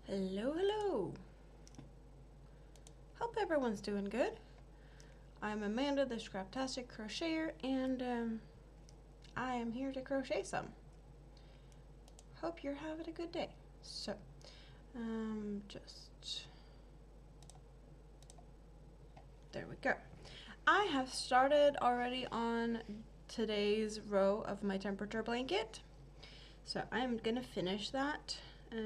Hello, hello. Hope everyone's doing good. I'm Amanda, the Scraptastic Crocheter, and I am here to crochet some. Hope you're having a good day. So, there we go. I have started already on today's row of my temperature blanket. So I'm gonna finish that.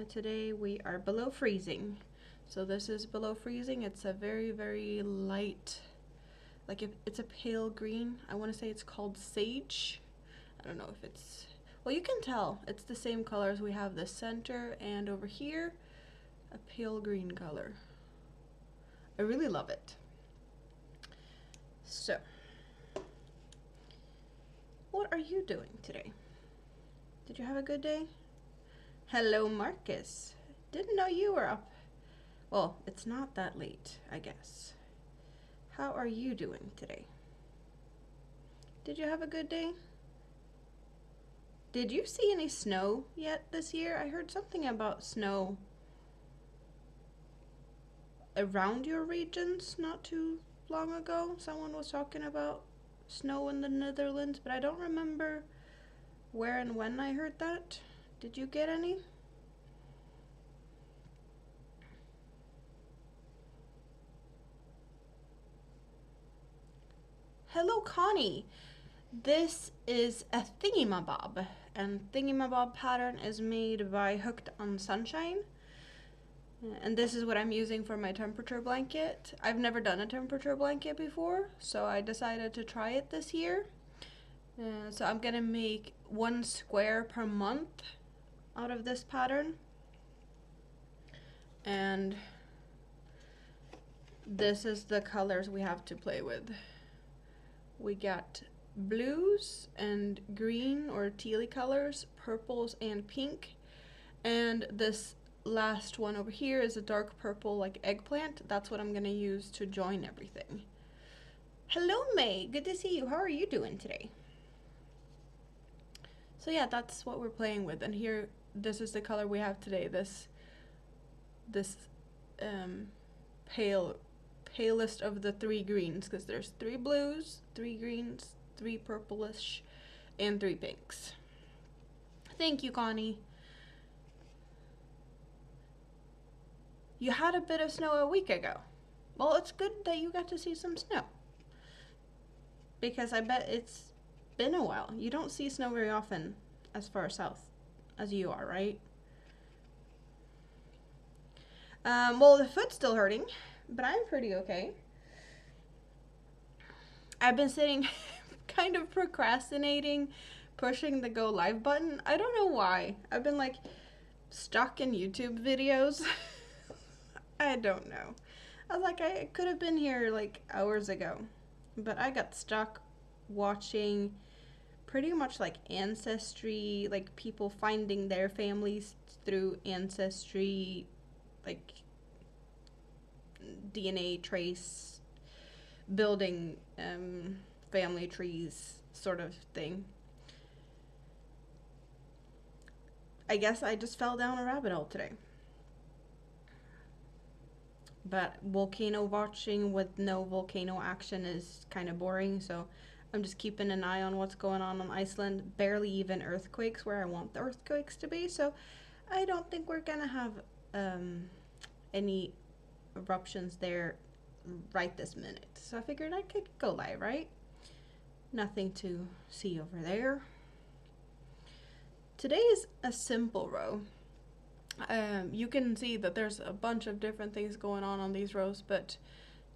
Today we are below freezing. So this is below freezing. It's a very, very light, like it's a pale green. I want to say it's called sage. I don't know if it's, well, you can tell. It's the same colors. We have the center and over here, a pale green color. I really love it. So, what are you doing today? Did you have a good day? Hello, Marcus. Didn't know you were up. Well, it's not that late, I guess. How are you doing today? Did you have a good day? Did you see any snow yet this year? I heard something about snow around your regions not too long ago. Someone was talking about snow in the Netherlands, but I don't remember where and when I heard that. Did you get any? Hello, Connie. This is a thingy-mabob, and thingy-mabob pattern is made by Hooked on Sunshine. And this is what I'm using for my temperature blanket. I've never done a temperature blanket before, so I decided to try it this year. So I'm gonna make 1 square per month out of this pattern. And this is the colors we have to play with. We got blues and green or tealy colors, purples and pink. And this last one over here is a dark purple like eggplant. That's what I'm gonna use to join everything. Hello, May. Good to see you. How are you doing today? So yeah, that's what we're playing with. And here, this is the color we have today. This palest of the 3 greens, because there's 3 blues, 3 greens, 3 purplish, and 3 pinks. Thank you, Connie. You had a bit of snow a week ago. Well, it's good that you got to see some snow, because I bet it's been a while. You don't see snow very often as far south as you are, right? Well, the foot's still hurting, but I'm pretty okay. I've been sitting kind of procrastinating pushing the go live button. I don't know why. I've been like stuck in YouTube videos. I don't know. I was like, I could have been here like hours ago, but I got stuck watching pretty much like ancestry, like people finding their families through ancestry, like DNA trace building family trees sort of thing. I guess I just fell down a rabbit hole today. But volcano watching with no volcano action is kind of boring, so I'm just keeping an eye on what's going on Iceland. Barely even earthquakes where I want the earthquakes to be, so I don't think we're gonna have any eruptions there right this minute. So I figured I could go live, right? Nothing to see over there. Today is a simple row. You can see that there's a bunch of different things going on these rows, but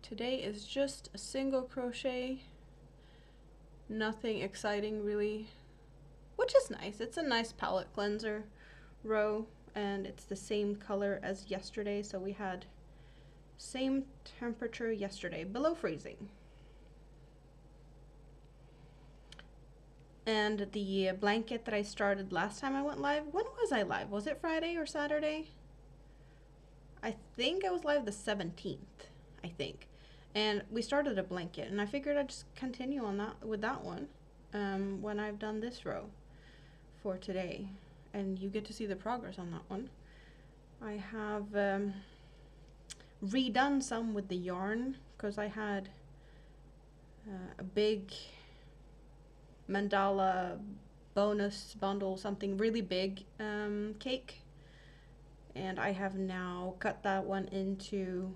today is just a single crochet. Nothing exciting really, which is nice. It's a nice palette cleanser row, and it's the same color as yesterday, so we had same temperature yesterday, below freezing. And the blanket that I started last time I went live, when was I live? Was it Friday or Saturday? I think I was live the 17th, I think. And we started a blanket, and I figured I'd just continue on that with that one when I've done this row for today. And you get to see the progress on that one. I have redone some with the yarn because I had a big mandala bonus bundle, something really big cake, and I have now cut that one into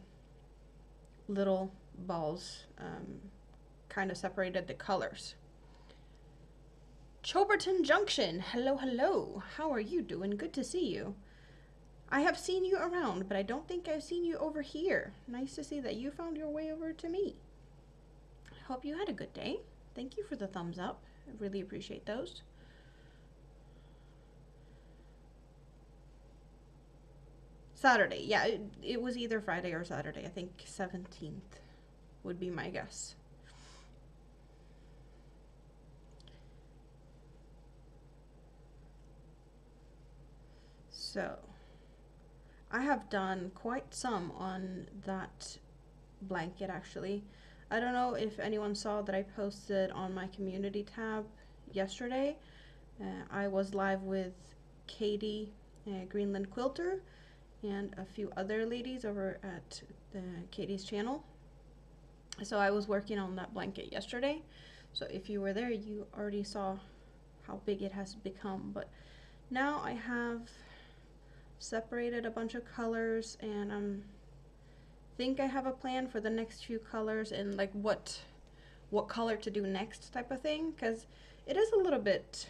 little balls, kind of separated the colors. Choberton Junction, hello, hello. How are you doing? Good to see you. I have seen you around, but I don't think I've seen you over here. Nice to see that you found your way over to me. I hope you had a good day. Thank you for the thumbs up. I really appreciate those. Saturday, yeah, it was either Friday or Saturday. I think 17th would be my guess. So, I have done quite some on that blanket actually. I don't know if anyone saw that I posted on my community tab yesterday. I was live with Katie, Greenland Quilter, and a few other ladies over at Katie's channel. So I was working on that blanket yesterday. So if you were there, you already saw how big it has become. But now I have separated a bunch of colors, and think I have a plan for the next few colors and like what color to do next type of thing, because it is a little bit,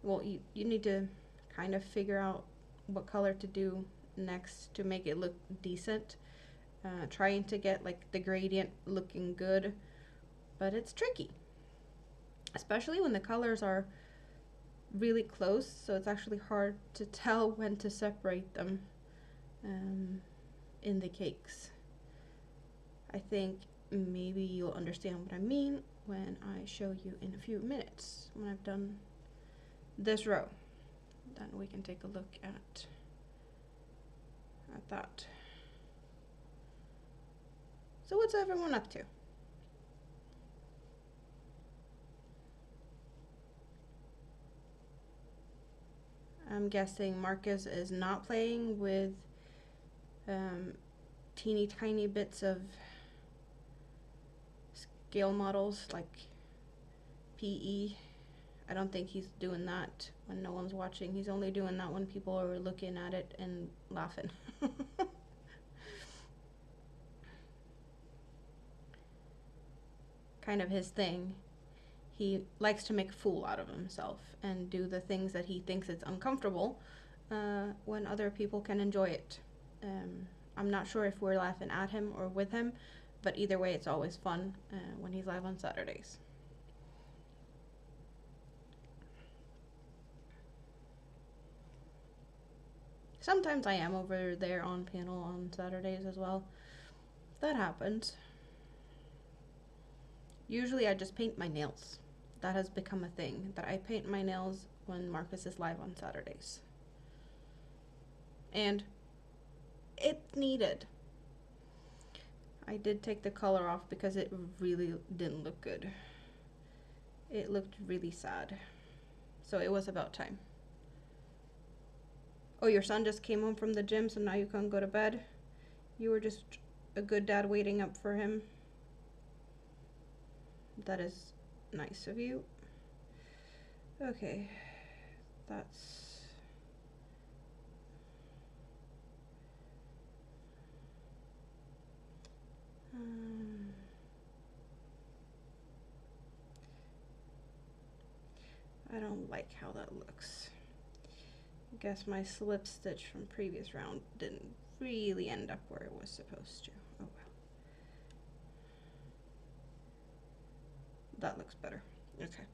well, you need to kind of figure out what color to do next to make it look decent. Trying to get like the gradient looking good, but it's tricky, especially when the colors are really close, so it's actually hard to tell when to separate them in the cakes. I think maybe you'll understand what I mean when I show you in a few minutes when I've done this row. Then we can take a look at that. So what's everyone up to? I'm guessing Marcus is not playing with teeny tiny bits of scale models like PE. I don't think he's doing that when no one's watching. He's only doing that when people are looking at it and laughing. Kind of his thing. He likes to make a fool out of himself and do the things that he thinks it's uncomfortable when other people can enjoy it. I'm not sure if we're laughing at him or with him, but either way, it's always fun when he's live on Saturdays. Sometimes I am over there on panel on Saturdays as well. That happens. Usually I just paint my nails. That has become a thing, that I paint my nails when Marcus is live on Saturdays. And it's needed. I did take the color off because it really didn't look good. It looked really sad. So it was about time. Oh, your son just came home from the gym, so now you can go to bed? You were just a good dad waiting up for him? That is nice of you. Okay, that's... I don't like how that looks. I guess my slip stitch from previous round didn't really end up where it was supposed to. Oh well. That looks better. Okay.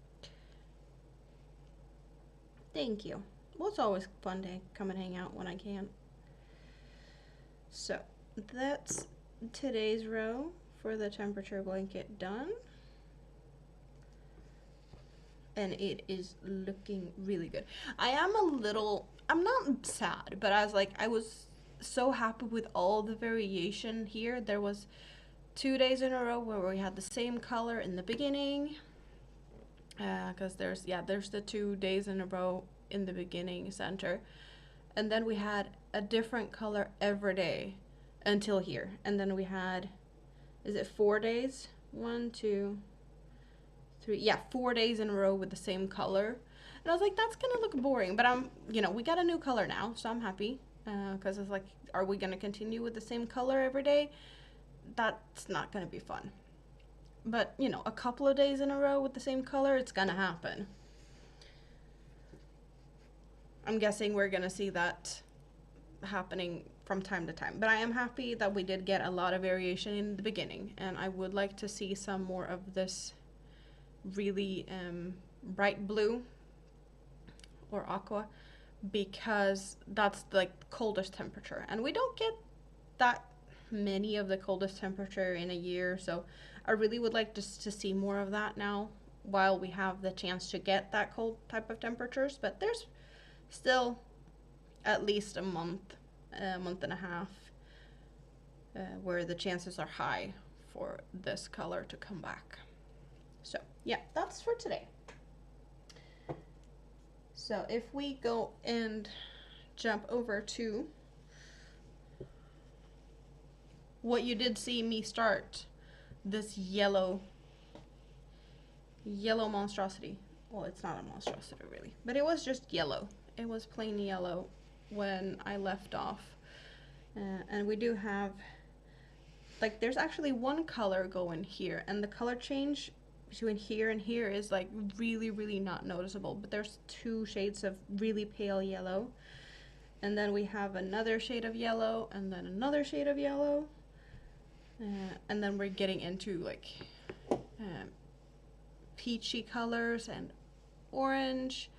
Thank you. Well, it's always fun to come and hang out when I can. So, that's today's row for the temperature blanket done. And it is looking really good. I'm not sad, but I was so happy with all the variation here. There was 2 days in a row where we had the same color in the beginning, because there's the 2 days in a row in the beginning center, and then we had a different color every day until here. And then we had, is it 4 days? 1, 2, 3, yeah, 4 days in a row with the same color. And I was like, that's gonna look boring, but we got a new color now, so I'm happy. Because it's like, are we gonna continue with the same color every day? That's not gonna be fun. But, a couple of days in a row with the same color, it's gonna happen. I'm guessing we're gonna see that happening from time to time. But I am happy that we did get a lot of variation in the beginning, and I would like to see some more of this really bright blue or aqua, because that's like the coldest temperature, and we don't get that many of the coldest temperature in a year, so I really would like just to see more of that now while we have the chance to get that cold type of temperatures. But there's still at least a month and a half where the chances are high for this color to come back. So yeah, that's for today. So if we go and jump over to what you did see me start, this yellow monstrosity. Well, it's not a monstrosity really, but it was just yellow. It was plain yellow when I left off. And we do have, like, there's actually one color going here, and the color change between here and here is like really, really not noticeable, but there's 2 shades of really pale yellow, and then we have another shade of yellow, and then another shade of yellow, and then we're getting into like peachy colors and orange.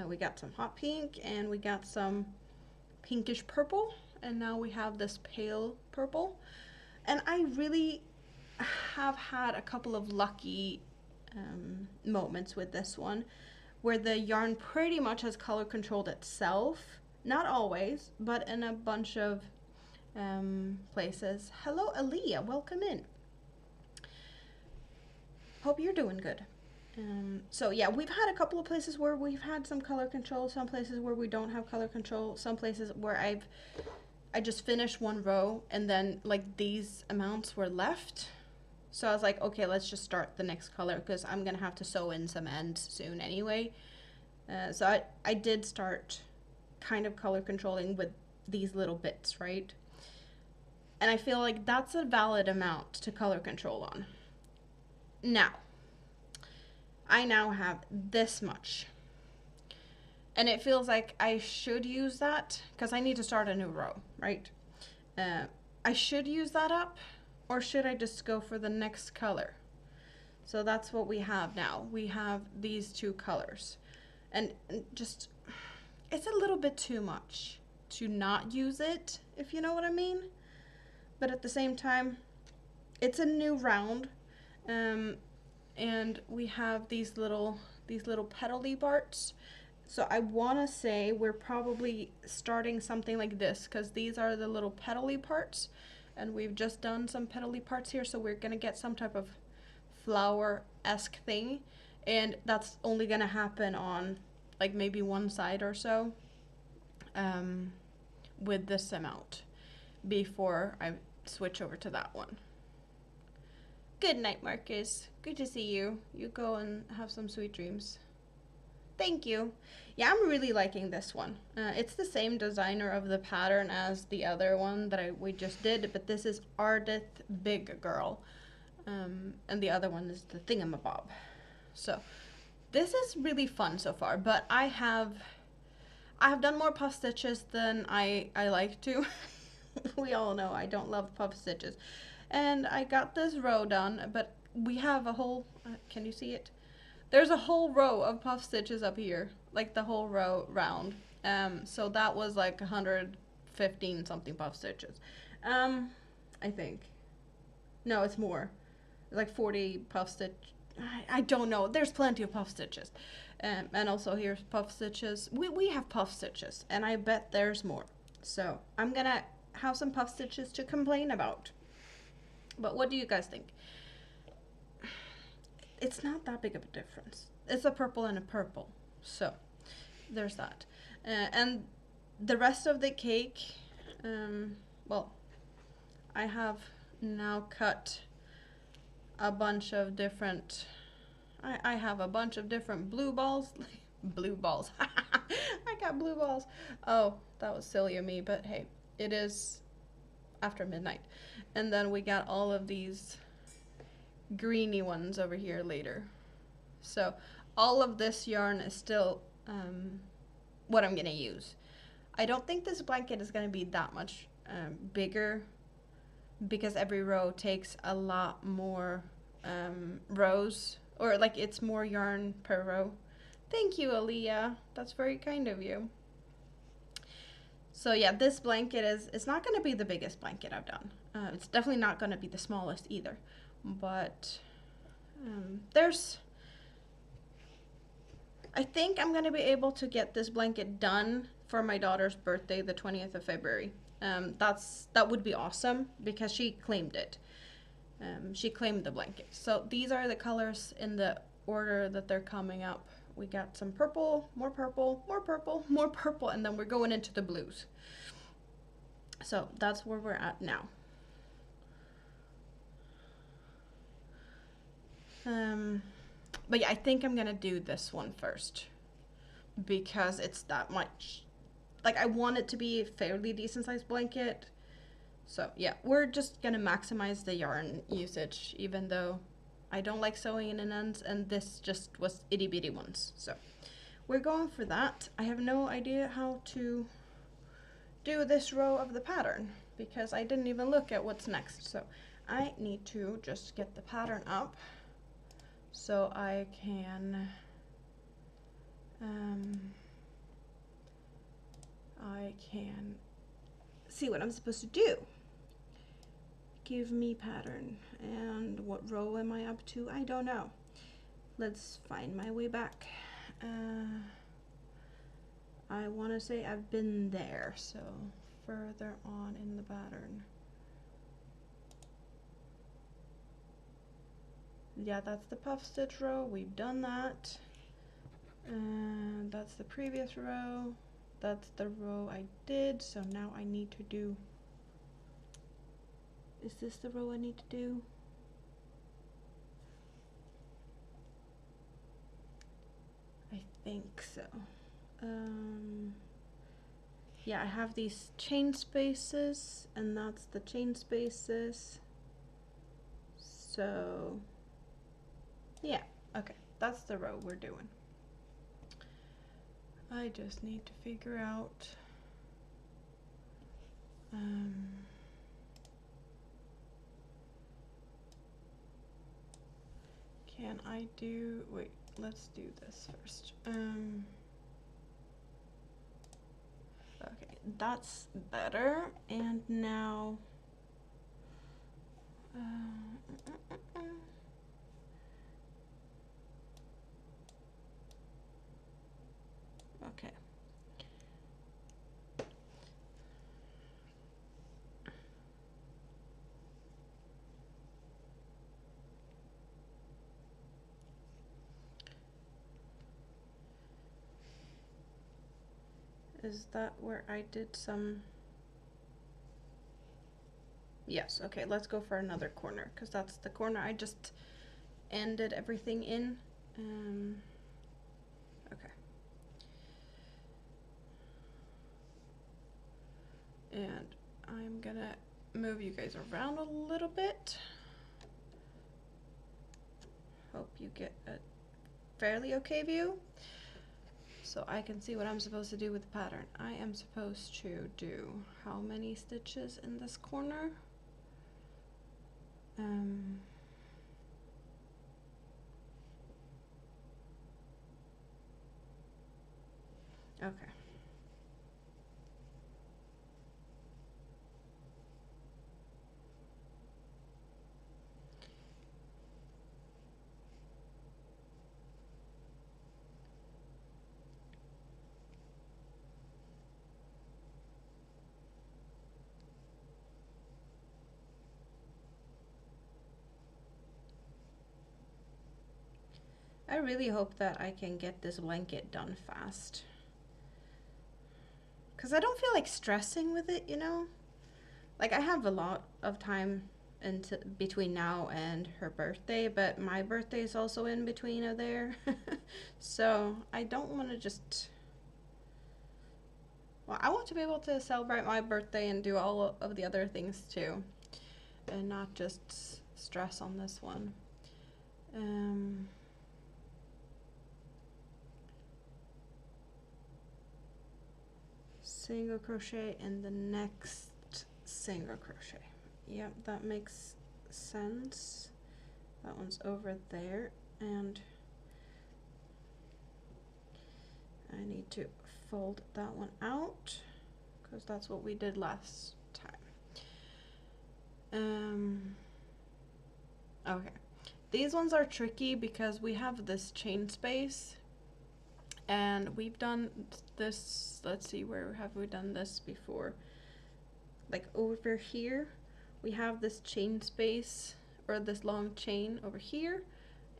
We got some hot pink, and we got some pinkish purple, and now we have this pale purple. And I really have had a couple of lucky moments with this one, where the yarn pretty much has color controlled itself. Not always, but in a bunch of places. Hello, Aaliyah, welcome in. Hope you're doing good. So yeah, we've had a couple of places where we've had some color control, some places where we don't have color control, some places where I just finished one row and then like these amounts were left. So I was like, okay, let's just start the next color because I'm gonna have to sew in some ends soon anyway. So I did start kind of color controlling with these little bits, right? And I feel like that's a valid amount to color control on. Now, I now have this much. And it feels like I should use that because I need to start a new row, right? I should use that up, or should I just go for the next color? So that's what we have now. We have these 2 colors. And just, it's a little bit too much to not use it, if you know what I mean. But at the same time, it's a new round. And we have these little petally parts. So I want to say we're probably starting something like this, because these are the little petally parts, and we've just done some petally parts here, so we're gonna get some type of flower-esque thing, and that's only gonna happen on like maybe one side or so with this amount before I switch over to that one. Good night, Marcus. Good to see you. You go and have some sweet dreams. Thank you. Yeah, I'm really liking this one. It's the same designer of the pattern as the other one that we just did, but this is Ardith Big Girl. And the other one is the Thingamabob. So this is really fun so far, but I have done more puff stitches than I like to. We all know I don't love puff stitches. And I got this row done, but we have a whole, can you see it? There's a whole row of puff stitches up here, like the whole row round. So that was like 115 something puff stitches. I think. No, it's more. Like 40 puff stitch. I don't know. There's plenty of puff stitches. And also here's puff stitches. We have puff stitches, and I bet there's more. So I'm gonna have some puff stitches to complain about. But what do you guys think? It's not that big of a difference. It's a purple and a purple. So there's that. And the rest of the cake, well, I have now cut a bunch of different, I have a bunch of different blue balls. Blue balls. I got blue balls. Oh, that was silly of me, but hey, it is after midnight. And then we got all of these greeny ones over here later. So all of this yarn is still what I'm gonna use. I don't think this blanket is gonna be that much bigger because every row takes a lot more rows, or like it's more yarn per row. Thank you, Aaliyah. That's very kind of you. So yeah, this blanket it's not going to be the biggest blanket I've done. It's definitely not going to be the smallest either. But I think I'm going to be able to get this blanket done for my daughter's birthday, the 20th of February. That would be awesome because she claimed it. She claimed the blanket. So these are the colors in the order that they're coming up. We got some purple, more purple, more purple, more purple, and then we're going into the blues. So that's where we're at now. But yeah, I think I'm gonna do this one first because it's that much. Like, I want it to be a fairly decent sized blanket. So yeah, we're just gonna maximize the yarn usage, even though I don't like sewing in ends, and this just was itty bitty ones. So we're going for that. I have no idea how to do this row of the pattern because I didn't even look at what's next. So I need to just get the pattern up so I can see what I'm supposed to do. Give me pattern. And what row am I up to? I don't know. Let's find my way back. I want to say I've been there, so further on in the pattern. Yeah, that's the puff stitch row. We've done that. That's the previous row. That's the row I did, so now I need to do... Is this the row I need to do? I think so. Yeah, I have these chain spaces, and that's the chain spaces. So, yeah, okay, that's the row we're doing. I just need to figure out can I do, wait, let's do this first. Okay, that's better. And now okay. Is that where I did some? Yes, okay, let's go for another corner because that's the corner I just ended everything in. Okay. And I'm gonna move you guys around a little bit. Hope you get a fairly okay view so I can see what I'm supposed to do with the pattern. I am supposed to do how many stitches in this corner? Okay. I really hope that I can get this blanket done fast. because I don't feel like stressing with it, you know? Like, I have a lot of time into between now and her birthday, but my birthday is also in between of there. So I don't want to just, well, I want to be able to celebrate my birthday and do all of the other things too, and not just stress on this one. Single crochet in the next single crochet. Yep, that makes sense. That one's over there, and I need to fold that one out because that's what we did last time. Okay, these ones are tricky because we have this chain space, and we've done this, let's see, where have we done this before? Like over here, we have this chain space, or this long chain over here,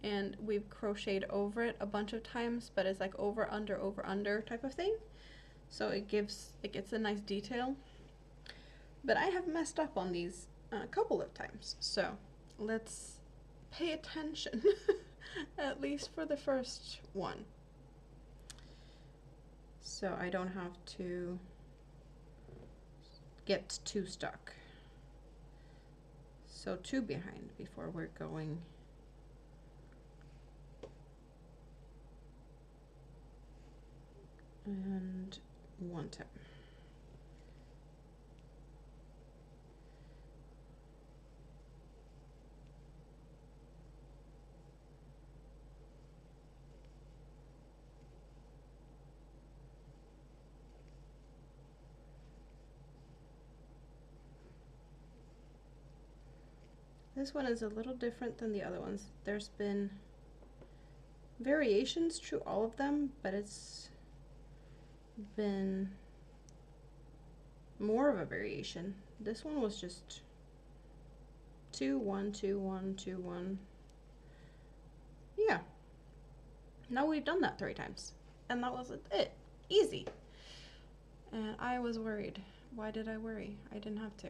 and we've crocheted over it a bunch of times, but it's like over, under type of thing. So it gets a nice detail. But I have messed up on these a couple of times, so let's pay attention, at least for the first one. So I don't have to get too stuck. So 2 behind before we're going. And 1 time. This one is a little different than the other ones. There's been variations through all of them, but it's been more of a variation. This one was just 2, 1, 2, 1, 2, 1. Yeah. Now we've done that 3 times, and that was it. Easy. And I was worried. Why did I worry? I didn't have to.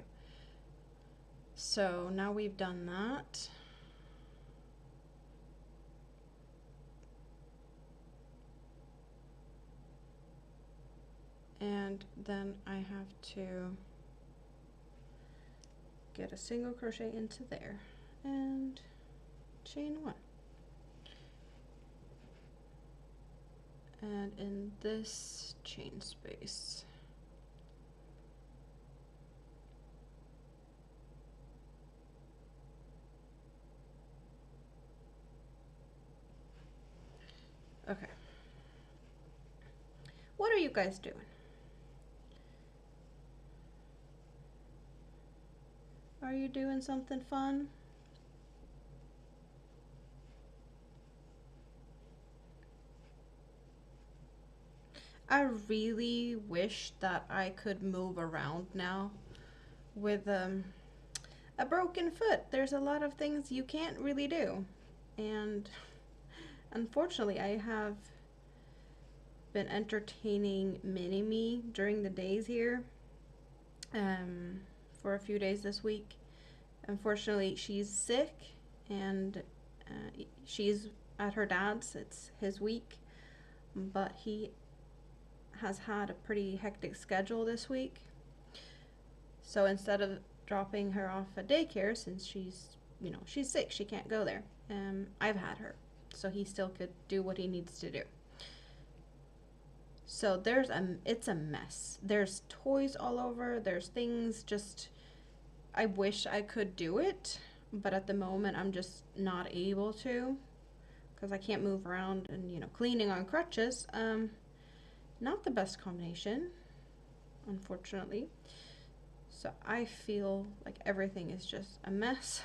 So now we've done that. And then I have to get a single crochet into there and chain 1. And in this chain space, okay. What are you guys doing? Are you doing something fun? I really wish that I could move around now. With a broken foot, there's a lot of things you can't really do. And unfortunately, I have been entertaining Mini-Me during the days here for a few days this week. Unfortunately, she's sick, and she's at her dad's. It's his week, but he has had a pretty hectic schedule this week. So instead of dropping her off at daycare, since she's sick, she can't go there, I've had her, so he still could do what he needs to do. So it's a mess. There's toys all over, there's things, just, I wish I could do it, but at the moment I'm just not able to, because I can't move around, and cleaning on crutches, not the best combination, unfortunately. So I feel like everything is just a mess,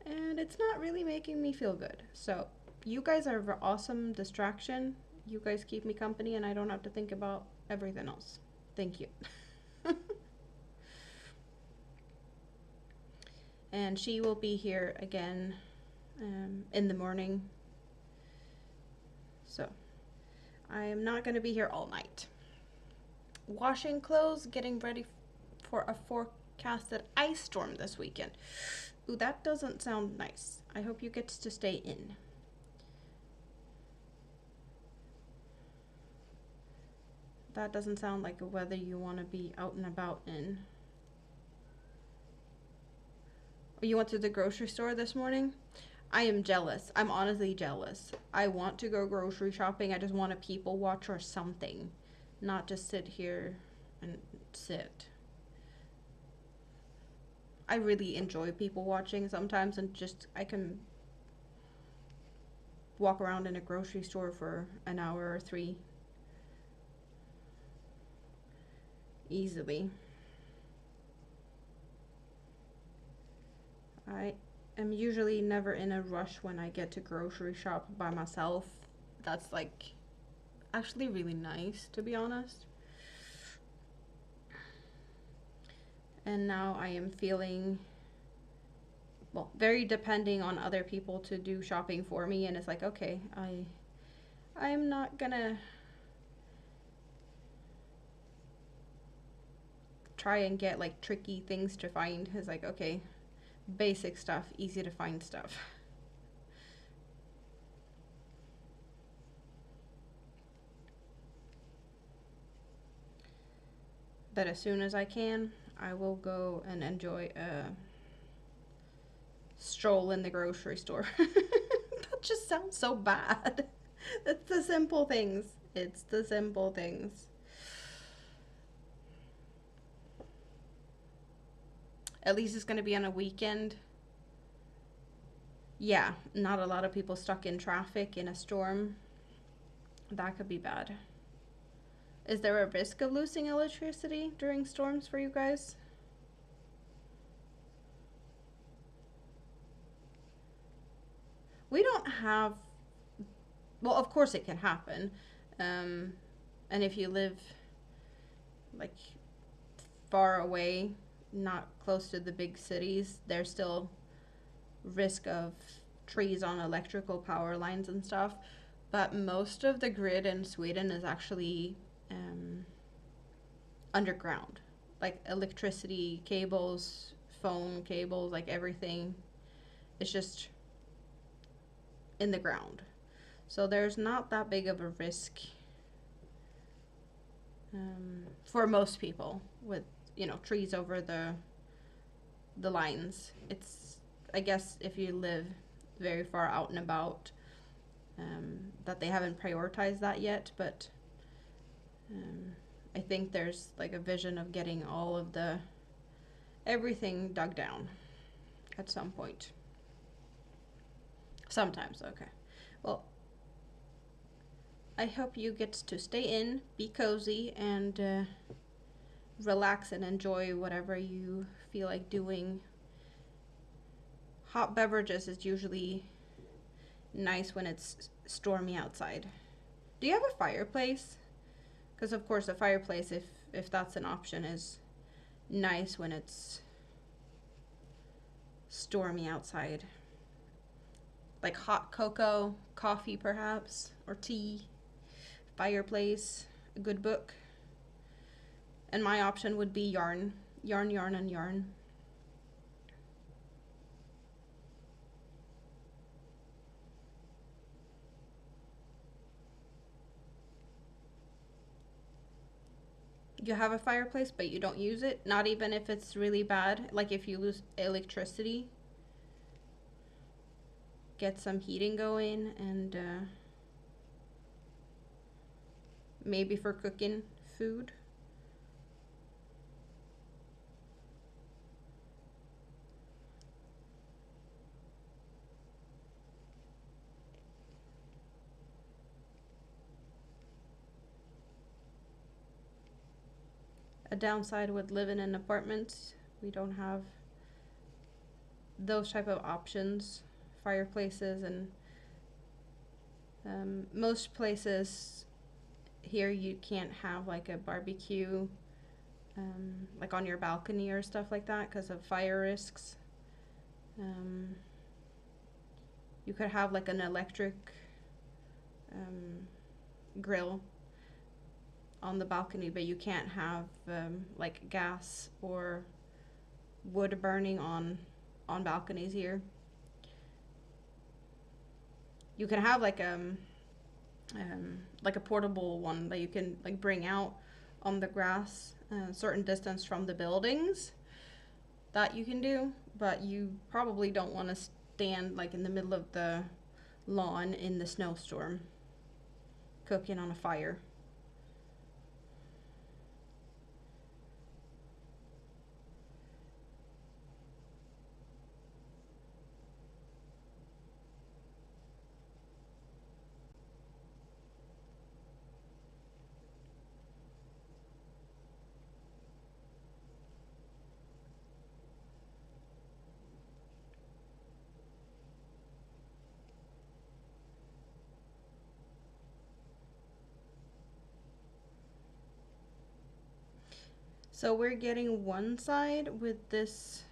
and it's not really making me feel good. So you guys are an awesome distraction. You guys keep me company, and I don't have to think about everything else. Thank you. And she will be here again in the morning. So I am not going to be here all night. washing clothes, getting ready for a forecasted ice storm this weekend. Ooh, that doesn't sound nice. I hope you get to stay in. That doesn't sound like a weather you want to be out and about in. You went to the grocery store this morning? I am jealous. I'm honestly jealous. I want to go grocery shopping. I just want to people watch or something. Not just sit here and sit. I really enjoy people watching sometimes, and just I can walk around in a grocery store for an hour or 3 easily. I am usually never in a rush when I get to grocery shop by myself. That's like actually really nice, to be honest. And now I am feeling, well, very depending on other people to do shopping for me, and it's like, okay, I'm not gonna try and get like tricky things to find. It's like, okay, basic stuff, easy to find stuff. But as soon as I can, I will go and enjoy a stroll in the grocery store. That just sounds so bad. It's the simple things. It's the simple things. At least it's going to be on a weekend. Yeah, not a lot of people stuck in traffic in a storm. That could be bad. Is there a risk of losing electricity during storms for you guys? We don't have, well, of course it can happen. And if you live like far away, not close to the big cities, there's still risk of trees on electrical power lines and stuff. But most of the grid in Sweden is actually underground, like electricity cables, phone cables, like everything. It's just in the ground. So there's not that big of a risk for most people with, you know, trees over the lines. It's, I guess, if you live very far out and about, that they haven't prioritized that yet, but I think there's like a vision of getting all of everything dug down at some point. Sometimes, okay. Well, I hope you get to stay in, be cozy, and relax and enjoy whatever you feel like doing. Hot beverages is usually nice when it's stormy outside. Do you have a fireplace? Because of course a fireplace, if that's an option, is nice when it's stormy outside. Like hot cocoa, coffee perhaps, or tea, fireplace, a good book. And my option would be yarn. Yarn, yarn, and yarn. You have a fireplace, but you don't use it? Not even if it's really bad? Like if you lose electricity? Get some heating going, and maybe for cooking food? A downside with living in apartments, we don't have those type of options, fireplaces, and most places here you can't have like a barbecue like on your balcony or stuff like that because of fire risks. You could have like an electric grill, on the balcony, but you can't have like gas or wood burning on balconies here. You can have like a portable one that you can like bring out on the grass a certain distance from the buildings. That you can do, but you probably don't want to stand like in the middle of the lawn in the snowstorm cooking on a fire. So we're getting one side with this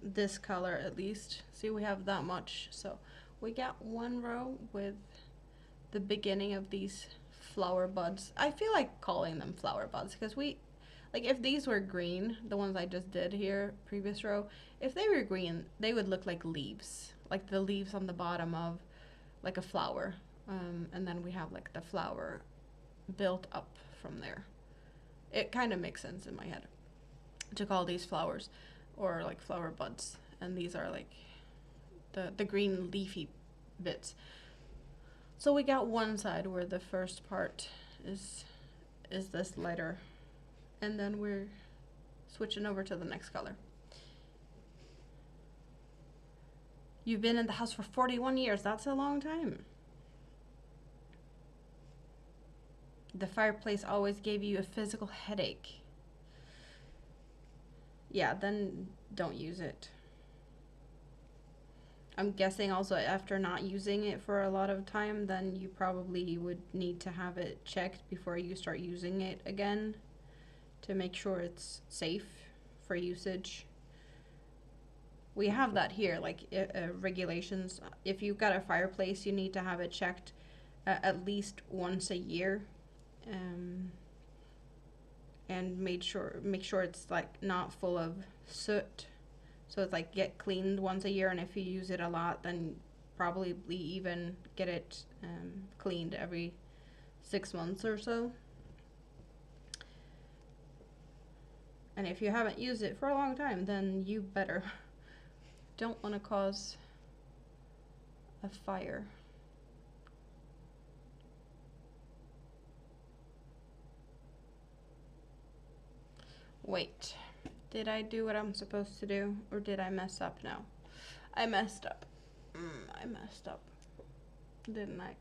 this color at least. See, we have that much. So we got one row with the beginning of these flower buds. I feel like calling them flower buds because like if these were green, the ones I just did here, previous row, if they were green, they would look like leaves, like the leaves on the bottom of like a flower. And then we have like the flower built up from there. It kind of makes sense in my head to call these flowers or like flower buds, and these are like the green leafy bits. So we got one side where the first part is this lighter, and then we're switching over to the next color. You've been in the house for 41 years. That's a long time. The fireplace always gave you a physical headache. Yeah, then don't use it. I'm guessing also after not using it for a lot of time, then you probably would need to have it checked before you start using it again to make sure it's safe for usage. We have that here, like regulations. If you've got a fireplace, you need to have it checked at least once a year. And make sure it's like not full of soot, so it's like get cleaned once a year, and if you use it a lot, then probably even get it cleaned every 6 months or so. And if you haven't used it for a long time, then you better don't want to cause a fire. Wait, did I do what I'm supposed to do, or did I mess up now? I messed up. I messed up, didn't I?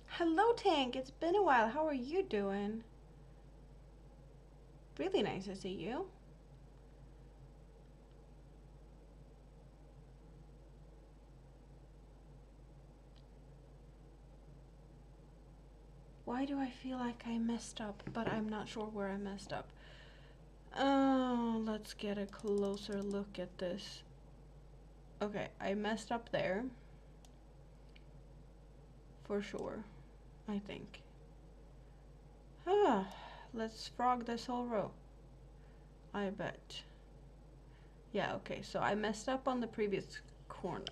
Hello, Tank. It's been a while. How are you doing? Really nice to see you. Why do I feel like I messed up, but I'm not sure where I messed up? Oh, let's get a closer look at this. Okay, I messed up there. For sure, I think. Let's frog this whole row. I bet. Yeah, okay, so I messed up on the previous corner.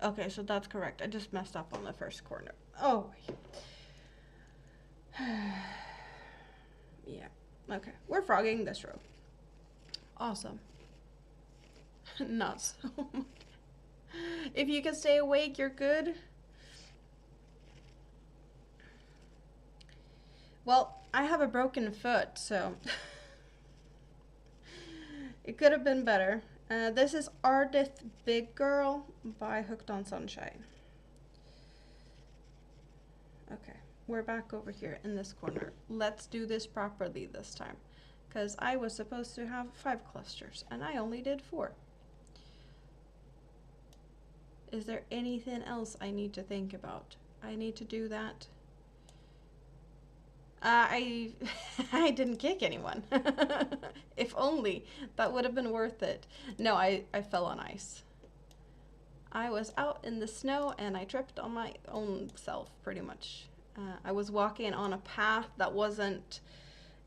Okay, so that's correct. I just messed up on the first corner. Oh, yeah. Okay, we're frogging this row. Awesome. Not so much. If you can stay awake, you're good. Well, I have a broken foot, so it could have been better. This is Ardith Big Girl by Hooked on Sunshine. Okay, we're back over here in this corner. Let's do this properly this time. because I was supposed to have 5 clusters and I only did 4. Is there anything else I need to think about? I need to do that. I I didn't kick anyone. If only. That would have been worth it. No, I fell on ice. I was out in the snow and I tripped on my own self, pretty much. I was walking on a path that wasn't,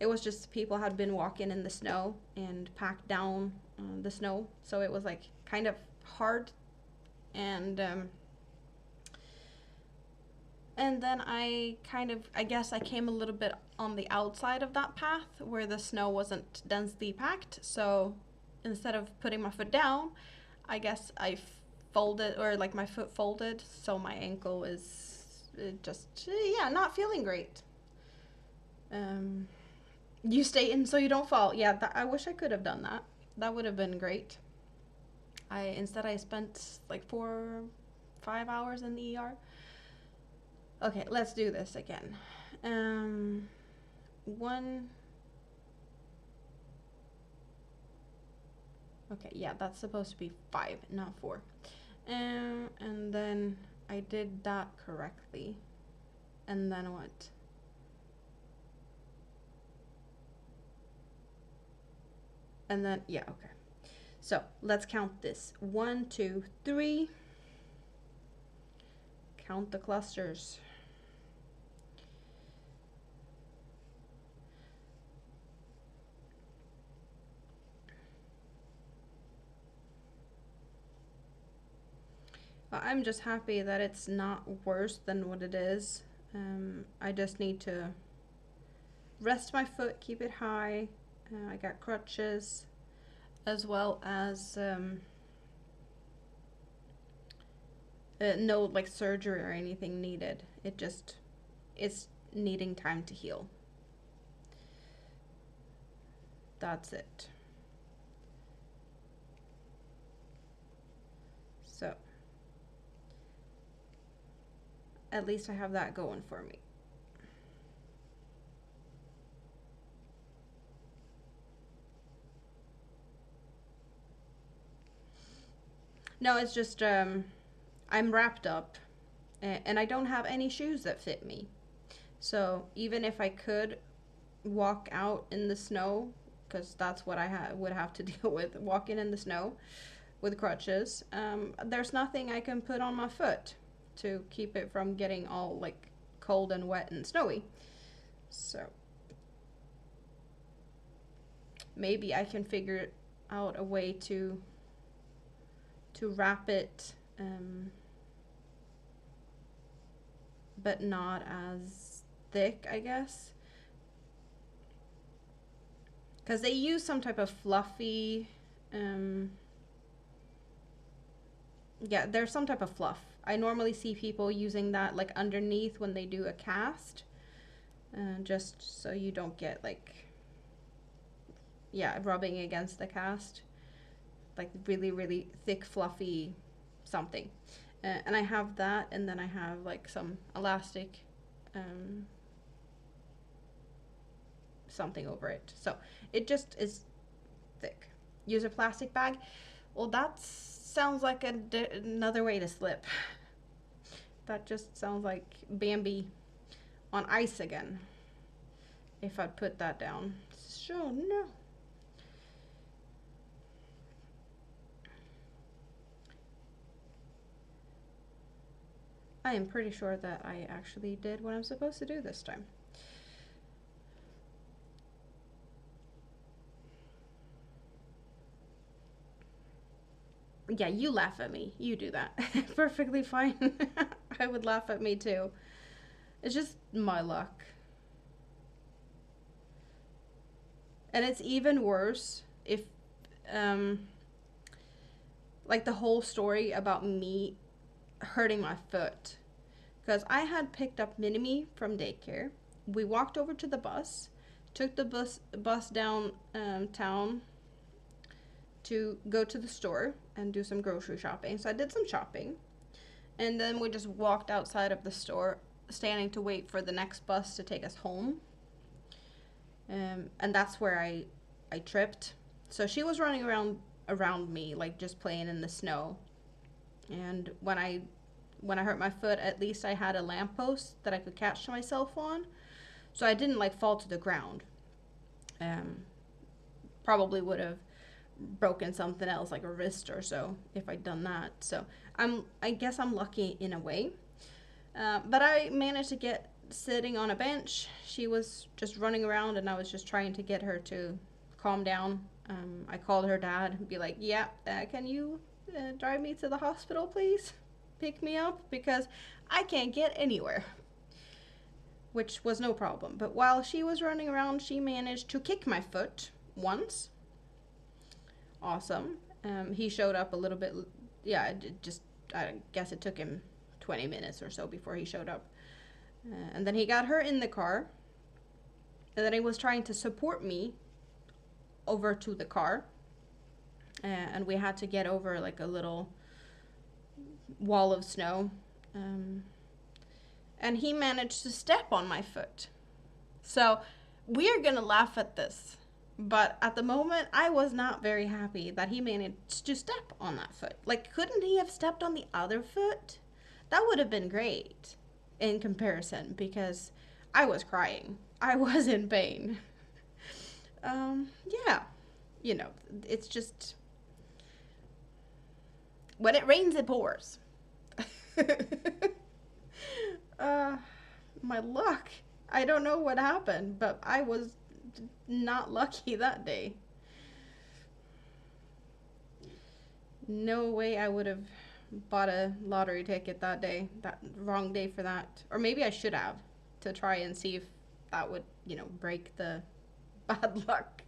it was just people had been walking in the snow and packed down the snow. So it was like kind of hard. And then I guess I came a little bit on the outside of that path where the snow wasn't densely packed. So instead of putting my foot down, I guess I folded, or like my foot folded. So my ankle is just, yeah, not feeling great. You stay in so you don't fall. Yeah, I wish I could have done that. That would have been great. Instead I spent like 4-5 hours in the ER. Okay, let's do this again. 1. Okay, yeah, that's supposed to be 5, not 4. And then I did that correctly. And then what? And then, yeah, okay. So let's count this. 1, 2, 3. Count the clusters. I'm just happy that it's not worse than what it is. I just need to rest my foot, keep it high. I got crutches, as well as no like surgery or anything needed. It's needing time to heal. That's it. So at least I have that going for me. No, it's just I'm wrapped up and I don't have any shoes that fit me. So even if I could walk out in the snow, because that's what I would have to deal with, walking in the snow with crutches, there's nothing I can put on my foot to keep it from getting all like cold and wet and snowy. So maybe I can figure out a way to wrap it, but not as thick, I guess, because they use some type of fluffy, yeah, there's some type of fluff. I normally see people using that like underneath when they do a cast, just so you don't get like, yeah, rubbing against the cast, like really, really thick, fluffy something. And I have that, and then I have like some elastic, something over it. So it just is thick. Use a plastic bag. Well, that sounds like another way to slip. That just sounds like Bambi on ice again. If I'd put that down. So no. I am pretty sure that I actually did what I'm supposed to do this time. Yeah, you laugh at me. You do that. Perfectly fine. I would laugh at me too. It's just my luck. And it's even worse if, like the whole story about me hurting my foot. Because I had picked up Minnie from daycare. We walked over to the bus, took the bus down town to go to the store and do some grocery shopping. So I did some shopping. And then we just walked outside of the store, standing to wait for the next bus to take us home. and that's where I tripped. So she was running around me, like just playing in the snow. And when I hurt my foot, at least I had a lamppost that I could catch myself on, so I didn't like fall to the ground. Um, Probably would have broken something else like a wrist or so if I'd done that. So I guess I'm lucky in a way. But I managed to get sitting on a bench. She was just running around, and I was just trying to get her to calm down. I called her dad and be like, yeah, can you drive me to the hospital, please? Pick me up because I can't get anywhere. Which was no problem. But while she was running around, she managed to kick my foot once. Awesome. He showed up a little bit. Yeah, I guess it took him 20 minutes or so before he showed up. And then he got her in the car. And then he was trying to support me over to the car. And we had to get over like a little wall of snow. And he managed to step on my foot. So we are going to laugh at this. But at the moment, I was not very happy that he managed to step on that foot. Like, couldn't he have stepped on the other foot? That would have been great in comparison, because I was crying. I was in pain. Yeah. You know, it's just, when it rains, it pours. My luck. I don't know what happened, but I was not lucky that day. No way I would have bought a lottery ticket that day. That wrong day for that. Or maybe I should have, to try and see if that would, you know, break the bad luck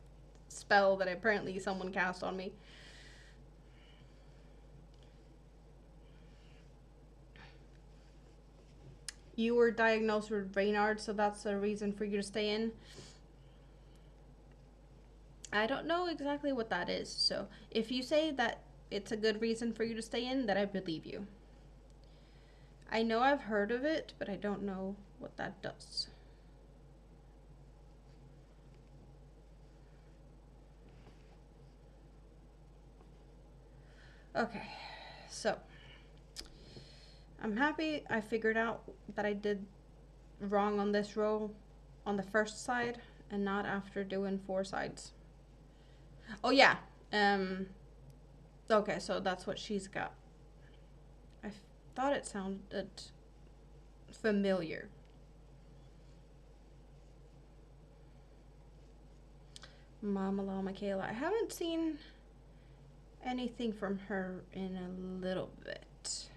spell that apparently someone cast on me. You were diagnosed with Raynaud, so that's a reason for you to stay in. I don't know exactly what that is, so if you say that it's a good reason for you to stay in, then I believe you. I know I've heard of it, but I don't know what that does. Okay, so I'm happy I figured out that I did wrong on this row on the first side and not after doing 4 sides. Oh yeah, okay, so that's what she's got. I thought it sounded familiar. Mama Law Michaela. I haven't seen anything from her in a little bit.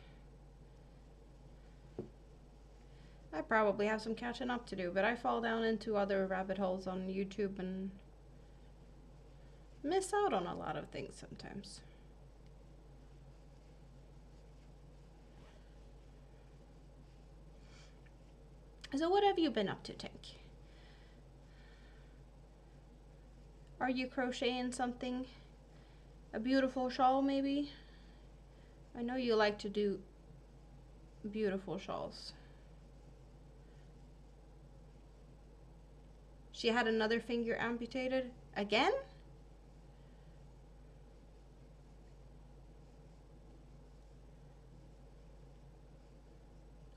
I probably have some catching up to do, but I fall down into other rabbit holes on YouTube and miss out on a lot of things sometimes. So what have you been up to, Tank? Are you crocheting something? A beautiful shawl, maybe? I know you like to do beautiful shawls. She had another finger amputated again?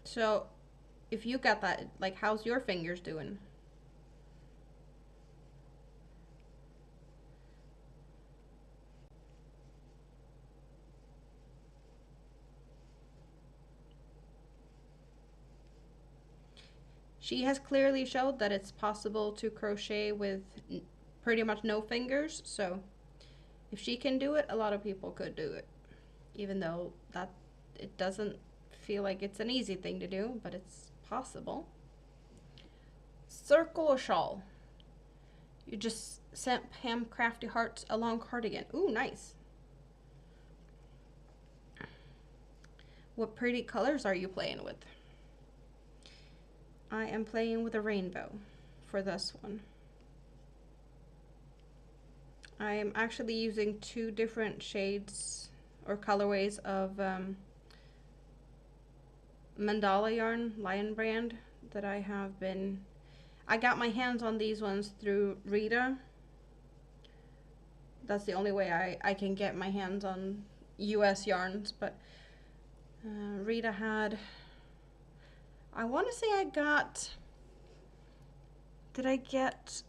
So, if you got that, like, how's your fingers doing? She has clearly showed that it's possible to crochet with pretty much no fingers, so if she can do it, a lot of people could do it. Even though that it doesn't feel like it's an easy thing to do, but it's possible. Circle shawl. You just sent handcrafty hearts a long cardigan. Ooh, nice. What pretty colors are you playing with? I am playing with a rainbow for this one. I am actually using 2 different shades or colorways of mandala yarn, Lion brand, that I have been I got my hands on these ones through Rita. That's the only way I can get my hands on US yarns, but Rita had, I want to say I got, did I get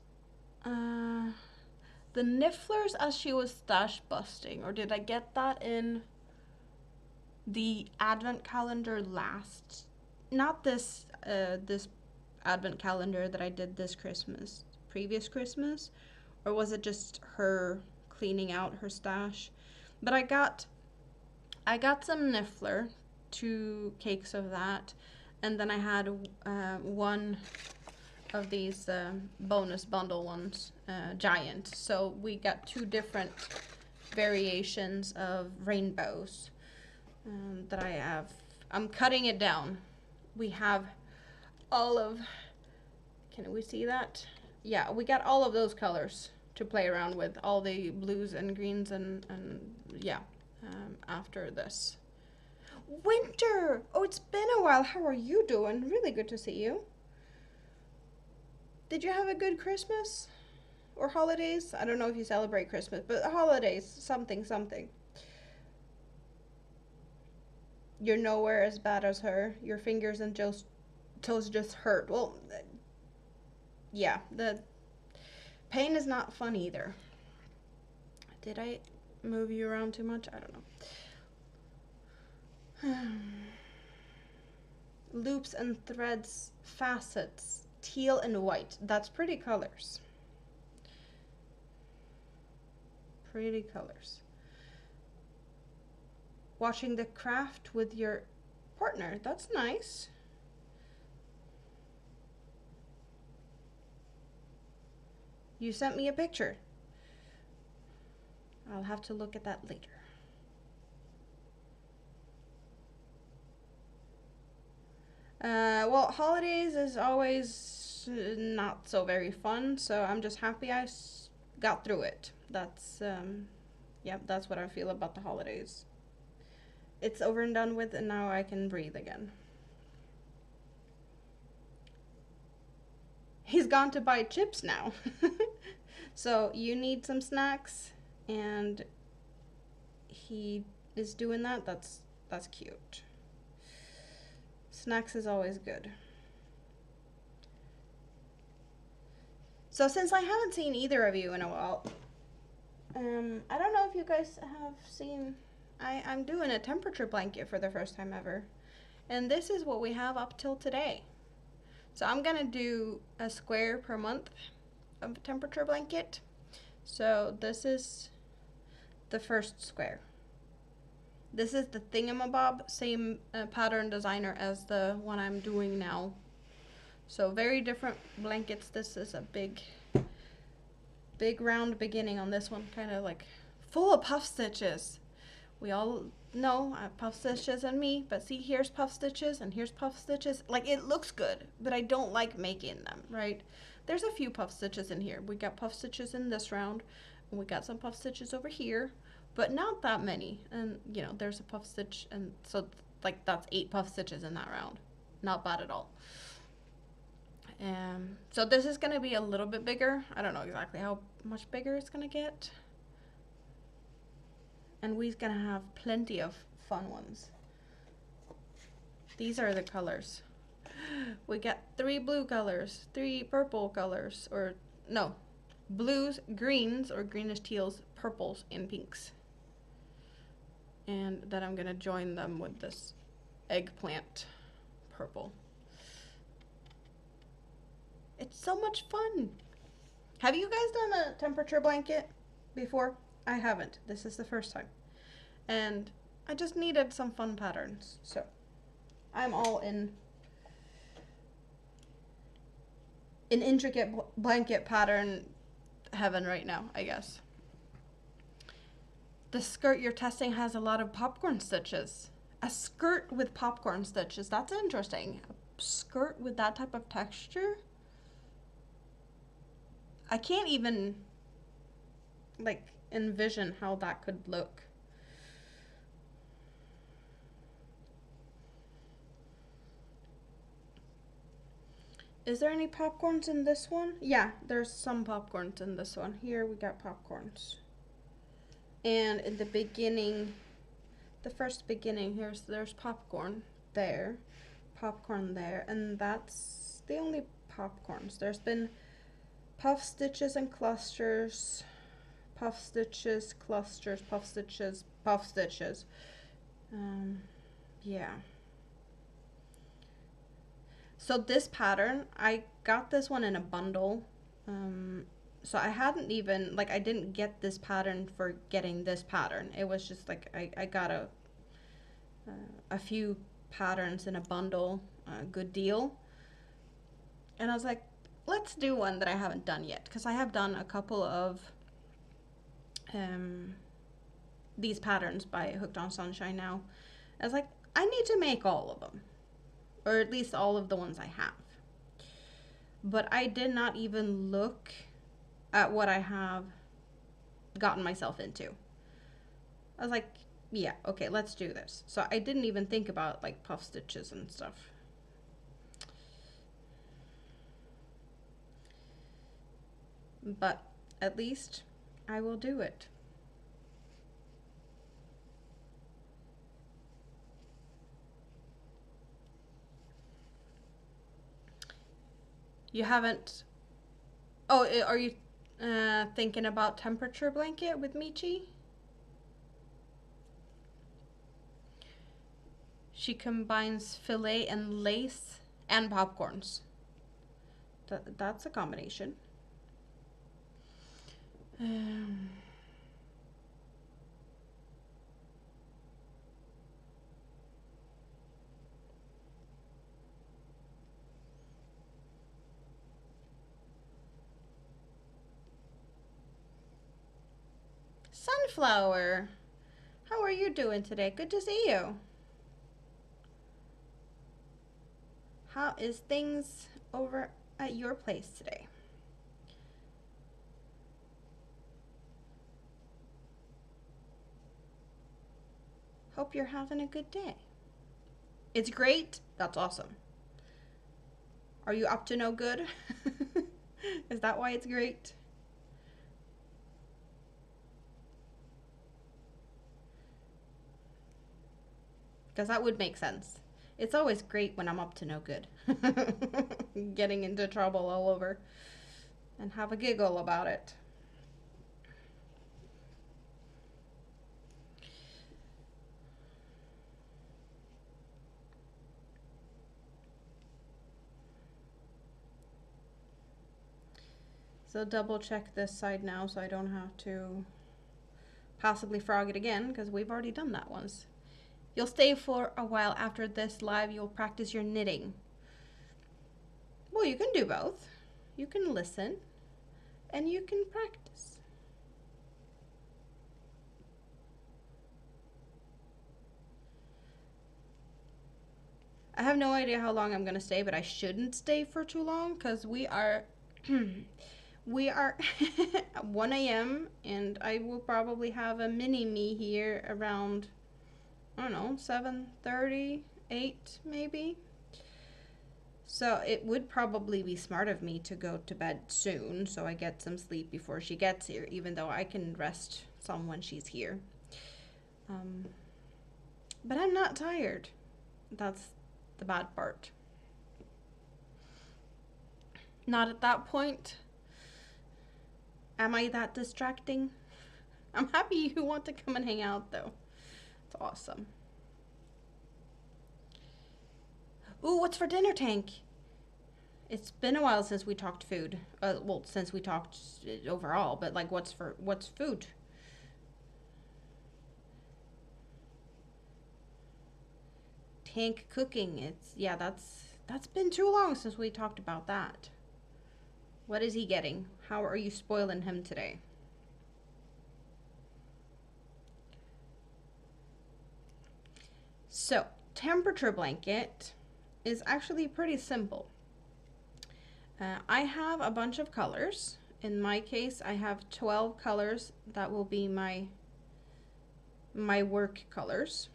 the Nifflers as she was stash busting, or did I get that in the advent calendar last? Not this this advent calendar that I did this Christmas, previous Christmas, or was it just her cleaning out her stash? But I got some Niffler, 2 cakes of that, and then I had one of these bonus bundle ones, giant. So we got 2 different variations of rainbows that I have. I'm cutting it down. We have all of, can we see that? Yeah, we got all of those colors to play around with, all the blues and greens and yeah, after this. Winter! Oh, it's been a while. How are you doing? Really good to see you. Did you have a good Christmas? Or holidays? I don't know if you celebrate Christmas, but holidays, something. You're nowhere as bad as her. Your fingers and toes just hurt. Well, yeah, the pain is not fun either. Did I move you around too much? I don't know. Loops and threads, facets, teal and white. That's pretty colors. Pretty colors. Watching the craft with your partner. That's nice. You sent me a picture. I'll have to look at that later. Well, holidays is always not so very fun, so I'm just happy I got through it. That's, yeah, that's what I feel about the holidays. It's over and done with, and now I can breathe again. He's gone to buy chips now. So you need some snacks, and he is doing that. That's cute. Snacks is always good. So since I haven't seen either of you in a while, I don't know if you guys have seen, I'm doing a temperature blanket for the first time ever. And this is what we have up till today. So I'm gonna do a square per month of a temperature blanket. So this is the first square. This is the thingamabob, same pattern designer as the one I'm doing now. So very different blankets. This is a big round beginning on this one, kind of like full of puff stitches. We all know puff stitches and me, but see, here's puff stitches and here's puff stitches. Like, it looks good, but I don't like making them, right? There's a few puff stitches in here. We got puff stitches in this round, and we got some puff stitches over here, but not that many. And you know, there's a puff stitch, and so like that's 8 puff stitches in that round. Not bad at all. So this is gonna be a little bit bigger. I don't know exactly how much bigger it's gonna get. And we're gonna have plenty of fun ones. These are the colors. We got 3 blue colors, 3 purple colors, or no, blues, greens, or greenish teals, purples, and pinks. And then I'm gonna join them with this eggplant purple. It's so much fun. Have you guys done a temperature blanket before? I haven't. This is the first time. And I just needed some fun patterns. So I'm all in intricate blanket pattern heaven right now, I guess. The skirt you're testing has a lot of popcorn stitches. A skirt with popcorn stitches. That's interesting. A skirt with that type of texture? I can't even like envision how that could look. Is there any popcorns in this one? Yeah, there's some popcorns in this one. Here we got popcorns. And in the beginning, the first beginning, there's popcorn there, popcorn there, and that's the only popcorns. There's been puff stitches and clusters, puff stitches, clusters, puff stitches, puff stitches. Yeah. So this pattern, I got this one in a bundle. So I hadn't even, like, I didn't get this pattern for getting this pattern. It was just like I got a few patterns in a bundle, a good deal. And I was like, let's do one that I haven't done yet, because I have done a couple of these patterns by Hooked on Sunshine now. I was like, I need to make all of them, or at least all of the ones I have. But I did not even look at what I have gotten myself into. I was like, yeah, okay, let's do this. So I didn't even think about like puff stitches and stuff. But at least I will do it. You haven't... Oh, are you thinking about temperature blanket with Michi? She combines fillet and lace and popcorns. That's a combination. Sunflower, how are you doing today? Good to see you. How is things over at your place today? Hope you're having a good day. It's great? That's awesome. Are you up to no good? Is that why it's great? Because that would make sense. It's always great when I'm up to no good. Getting into trouble all over. And have a giggle about it. So double check this side now so I don't have to possibly frog it again, because we've already done that once. You'll stay for a while after this live. You'll practice your knitting. Well, you can do both. You can listen and you can practice. I have no idea how long I'm going to stay, but I shouldn't stay for too long, because we are we are at 1 a.m. and I will probably have a mini-me here around, I don't know, 7:30, 8 maybe. So it would probably be smart of me to go to bed soon so I get some sleep before she gets here, even though I can rest some when she's here. But I'm not tired. That's the bad part. Not at that point. Am I that distracting? I'm happy you want to come and hang out though. It's awesome. Ooh, what's for dinner, Tank? It's been a while since we talked food. Well, since we talked overall, but like what's food? Tank cooking. Yeah, that's been too long since we talked about that. What is he getting? How are you spoiling him today? So, temperature blanket is actually pretty simple. I have a bunch of colors. In my case, I have 12 colors that will be my work colors.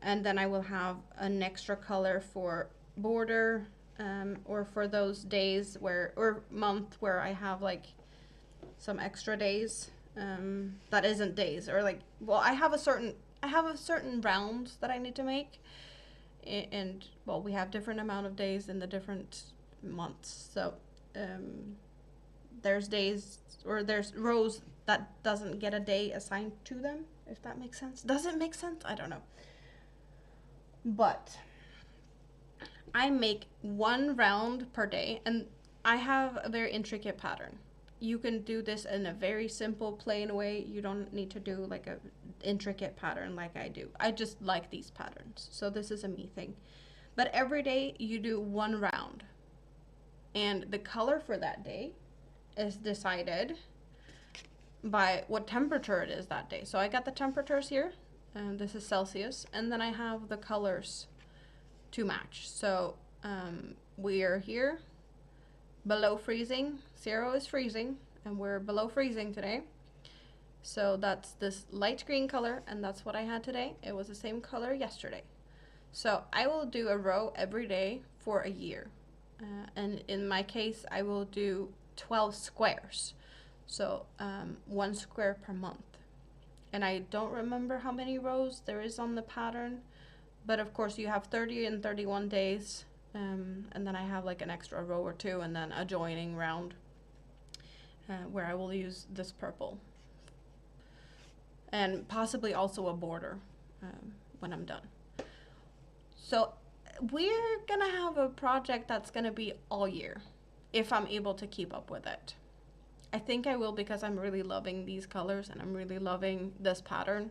And then I will have an extra color for border, or for those days where, or month where I have like some extra days, that isn't days, or like, well, I have a certain round that I need to make, and well, we have different amount of days in the different months, so there's days, or there's rows that doesn't get a day assigned to them, if that makes sense. Does it make sense? I don't know. But I make one round per day, and I have a very intricate pattern. You can do this in a very simple, plain way. You don't need to do like a intricate pattern like I do. I just like these patterns, so this is a me thing. But every day you do one round, and the color for that day is decided by what temperature it is that day. So I got the temperatures here, and this is Celsius, and then I have the colors to match. So we are here below freezing. 0 is freezing, and we're below freezing today. So that's this light green color, and that's what I had today. It was the same color yesterday. So I will do a row every day for a year. And in my case, I will do 12 squares. So 1 square per month. And I don't remember how many rows there is on the pattern, but of course you have 30 and 31 days. And then I have like an extra row or two, and then a joining round where I will use this purple. And possibly also a border when I'm done. So we're gonna have a project that's gonna be all year, if I'm able to keep up with it. I think I will, because I'm really loving these colors and I'm really loving this pattern.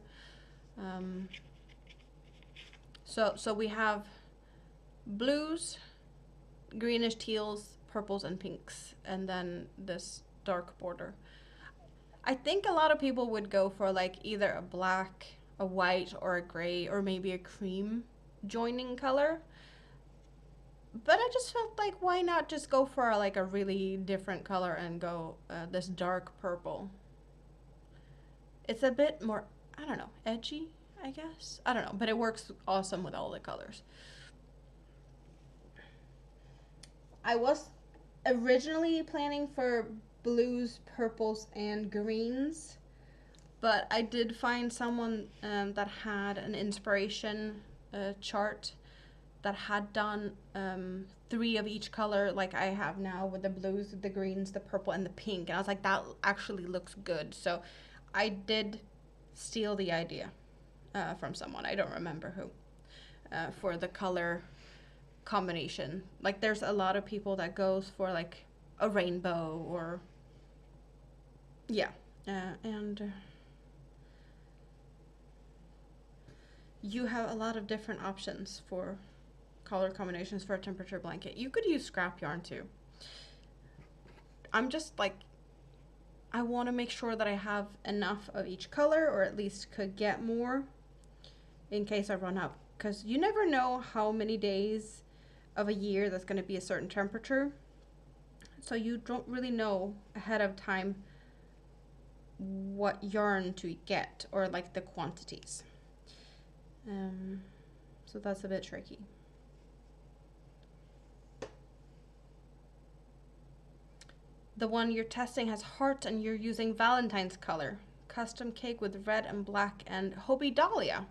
So we have blues, greenish teals, purples, and pinks, and then this dark border. I think a lot of people would go for like either a black, a white, or a gray, or maybe a cream joining color. But I just felt like, why not just go for like a really different color and go this dark purple. It's a bit more, I don't know, edgy, I guess. I don't know, but it works awesome with all the colors. I was originally planning for blues, purples, and greens, but I did find someone that had an inspiration chart that had done 3 of each color, like I have now, with the blues, the greens, the purple, and the pink. And I was like, that actually looks good. So I did steal the idea from someone, I don't remember who, for the color combination. Like there's a lot of people that goes for like a rainbow, or yeah, and you have a lot of different options for color combinations for a temperature blanket. You could use scrap yarn too. I'm just like, I want to make sure that I have enough of each color, or at least could get more in case I run out, because you never know how many days of a year that's going to be a certain temperature, so you don't really know ahead of time what yarn to get, or like the quantities. So that's a bit tricky. The one you're testing has hearts, and you're using Valentine's color. Custom cake with red and black and Hoby Dahlia.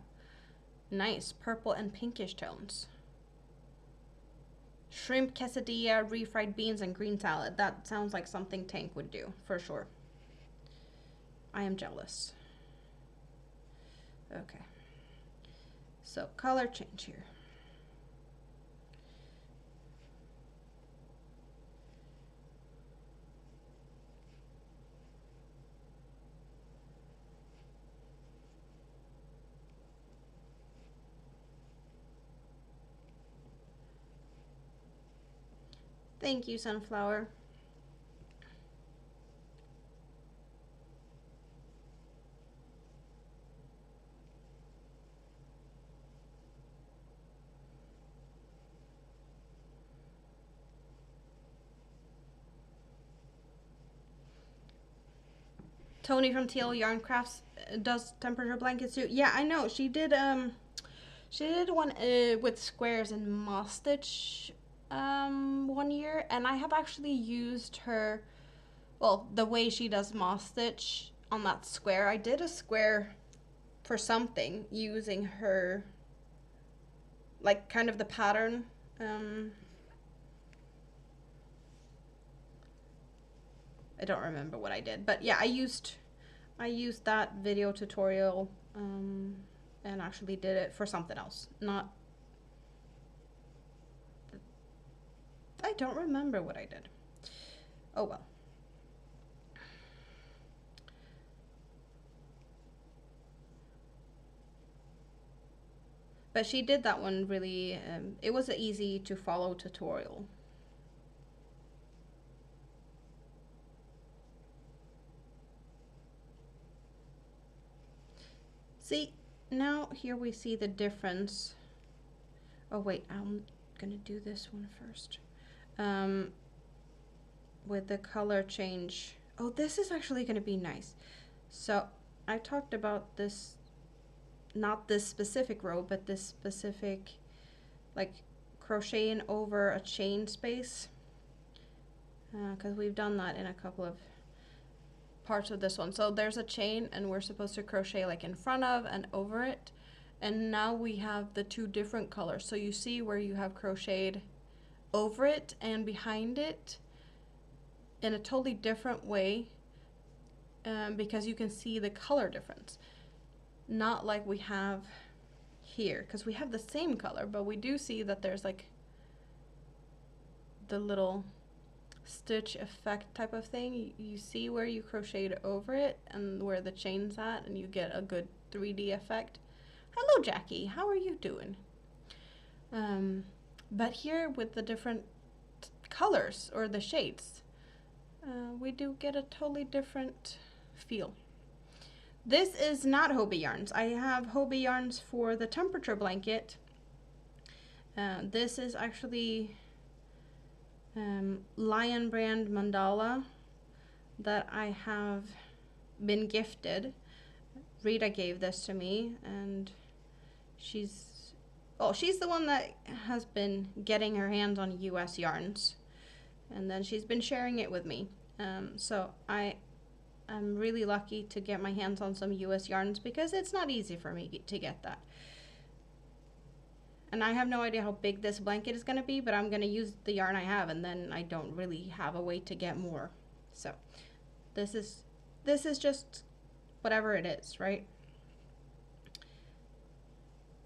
Nice, purple and pinkish tones. Shrimp quesadilla, refried beans, and green salad. That sounds like something Tank would do, for sure. I am jealous. Okay. So, color change here. Thank you, Sunflower. Tony from TL Yarn Crafts does temperature blankets too. Yeah, I know. She did one with squares and moss stitch, 1 year, and I have actually used her, well, the way she does moss stitch on that square. I did a square for something using her, like kind of the pattern. I don't remember what I did, but yeah, I used that video tutorial and actually did it for something else. I don't remember what I did. Oh well. But she did that one really, it was an easy to follow tutorial. See, now here we see the difference. Oh wait, I'm gonna do this one first. With the color change. Oh, this is actually gonna be nice. So I talked about this, not this specific row, but this specific, like crocheting over a chain space. Because we've done that in a couple of parts of this one. So there's a chain and we're supposed to crochet like in front of and over it, and now we have the two different colors. So you see where you have crocheted over it and behind it in a totally different way, because you can see the color difference, not like we have here, because we have the same color, but we do see that there's like the little stitch effect type of thing. You see where you crocheted over it and where the chain's at, and you get a good 3D effect. Hello Jackie, how are you doing? But here with the different colors or the shades, we do get a totally different feel. This is not Hobie yarns. I have Hobie yarns for the temperature blanket. This is actually Lion brand mandala that I have been gifted. Rita gave this to me, and she's the one that has been getting her hands on US yarns, and then she's been sharing it with me. So I'm really lucky to get my hands on some US yarns, because it's not easy for me to get that. And I have no idea how big this blanket is going to be, but I'm going to use the yarn I have, and then I don't really have a way to get more. So this is just whatever it is, right?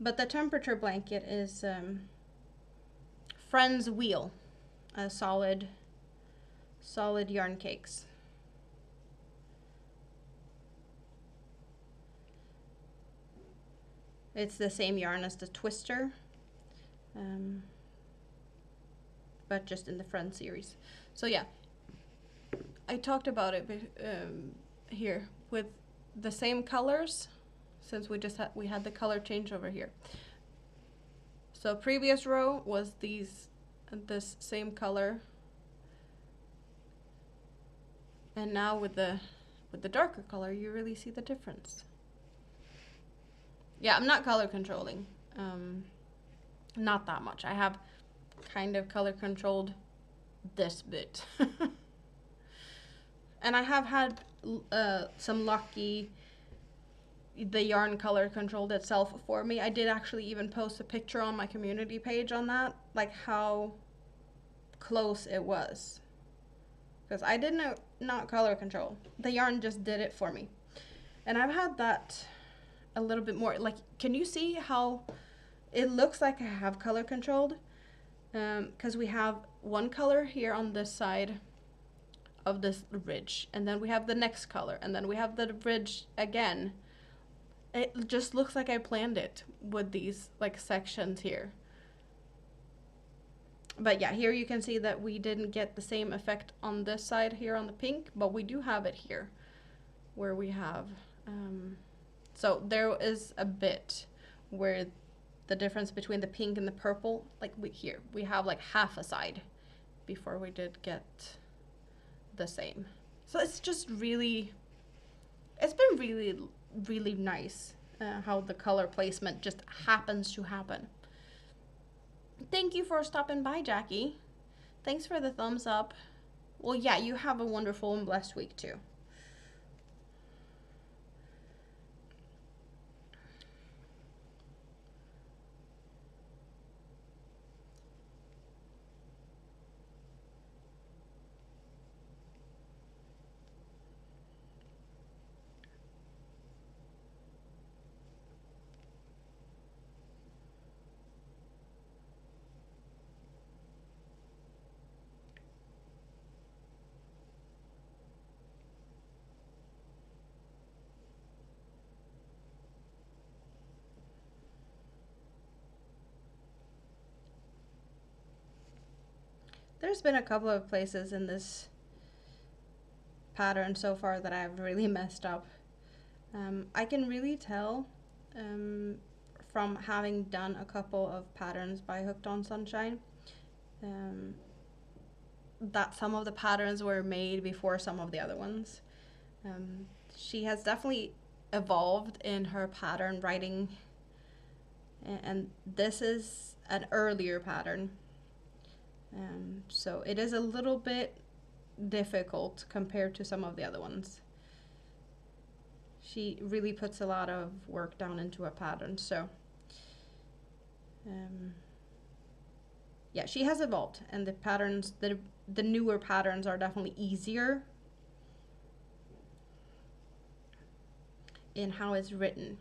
But the temperature blanket is Friends Wheel, a solid yarn cakes. It's the same yarn as the Twister, but just in the Friends series. So yeah, I talked about it here with the same colors, since we had the color change over here. So previous row was this same color, and now with the darker color, you really see the difference. Yeah, I'm not color controlling, not that much. I have kind of color controlled this bit. And I have had some lucky, the yarn color controlled itself for me. I did actually even post a picture on my community page on that, like how close it was. Because I did not color control. The yarn just did it for me. And I've had that a little bit more. Like, can you see how it looks like I have color controlled? Because we have one color here on this side of this ridge, and then we have the next color, and then we have the ridge again. It just looks like I planned it with these like sections here. But yeah, here you can see that we didn't get the same effect on this side here on the pink, but we do have it here where we have so there is a bit where the difference between the pink and the purple, like we have like half a side before we did get the same. So it's just really, it's been really nice how the color placement just happens to happen. Thank you for stopping by, Jackie. Thanks for the thumbs up. Well, yeah, you have a wonderful and blessed week too. There's been a couple of places in this pattern so far that I've really messed up. I can really tell from having done a couple of patterns by Hooked on Sunshine that some of the patterns were made before some of the other ones. She has definitely evolved in her pattern writing, and this is an earlier pattern. So it is a little bit difficult compared to some of the other ones. She really puts a lot of work down into a pattern, so yeah, she has evolved, and the patterns, the newer patterns are definitely easier in how it's written.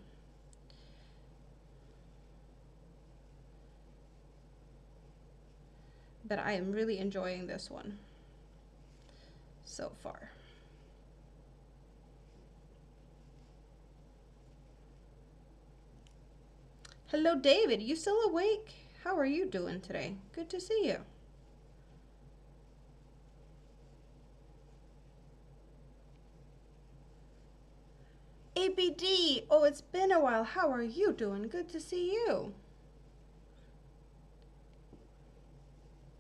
But I am really enjoying this one so far. Hello, David. You still awake? How are you doing today? Good to see you. ABD. Oh, it's been a while. How are you doing? Good to see you.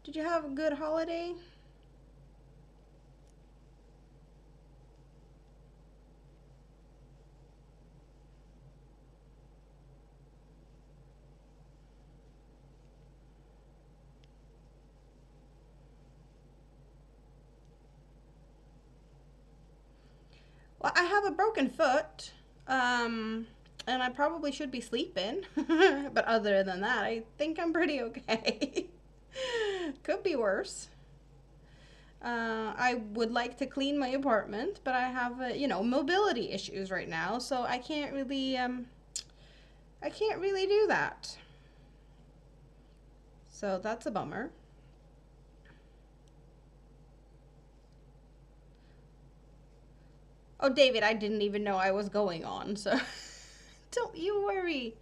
Did you have a good holiday? Well, I have a broken foot, and I probably should be sleeping. But other than that, I think I'm pretty okay. Could be worse. I would like to clean my apartment, but I have, mobility issues right now, so I can't really do that. So that's a bummer. Oh, David, I didn't even know I was going on, so don't you worry.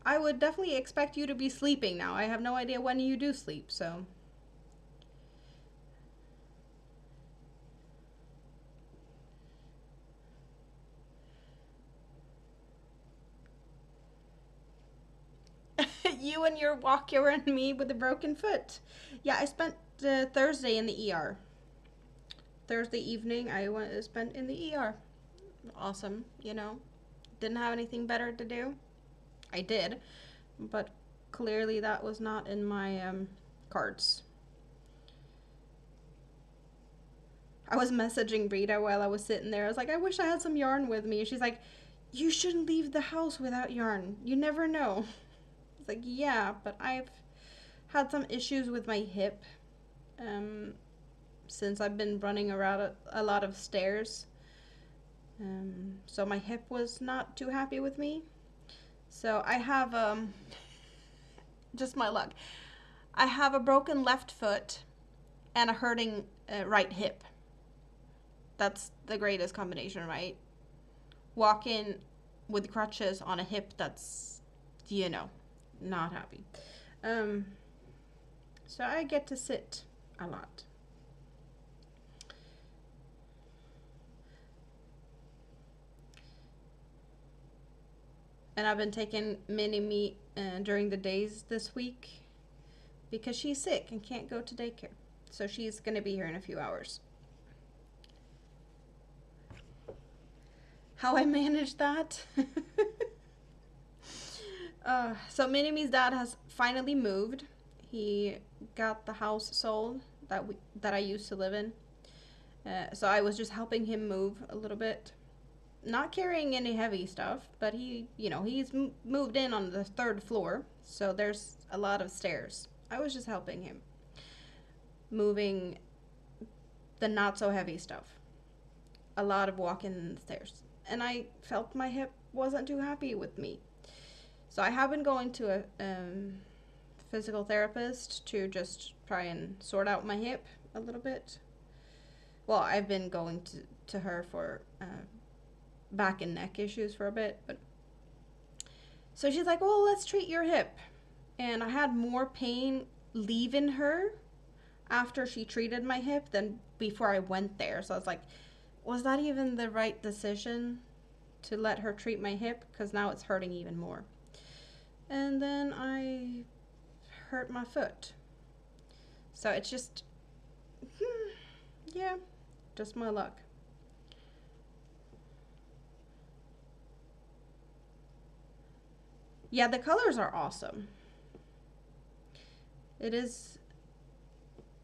I would definitely expect you to be sleeping now. I have no idea when you do sleep, so. You and your walker and me with a broken foot. Yeah, I spent Thursday in the ER. Thursday evening, I spent in the ER. Awesome, Didn't have anything better to do. I did, but clearly that was not in my cards. I was messaging Rita while I was sitting there. I was like, I wish I had some yarn with me. She's like, you shouldn't leave the house without yarn. You never know. It's like, yeah, but I've had some issues with my hip since I've been running around a lot of stairs. So my hip was not too happy with me. So I have, just my luck, I have a broken left foot and a hurting right hip. That's the greatest combination, right? Walking with crutches on a hip that's, not happy. So I get to sit a lot. And I've been taking Mini-Me during the days this week because she's sick and can't go to daycare. So she's going to be here in a few hours. How I manage that? So Minimi's dad has finally moved. He got the house sold that I used to live in. So I was just helping him move a little bit. Not carrying any heavy stuff, but he's moved in on the 3rd floor, so there's a lot of stairs. I was just helping him moving the not so heavy stuff. A lot of walking the stairs. And I felt my hip wasn't too happy with me. So I have been going to a physical therapist to just try and sort out my hip a little bit. Well, I've been going to her for back and neck issues for a bit, but so she's like, well, let's treat your hip. And I had more pain leaving her after she treated my hip than before I went there. So I was like, was that even the right decision to let her treat my hip? Because now it's hurting even more. And then I hurt my foot. So it's just, yeah, just my luck. Yeah, the colors are awesome. It is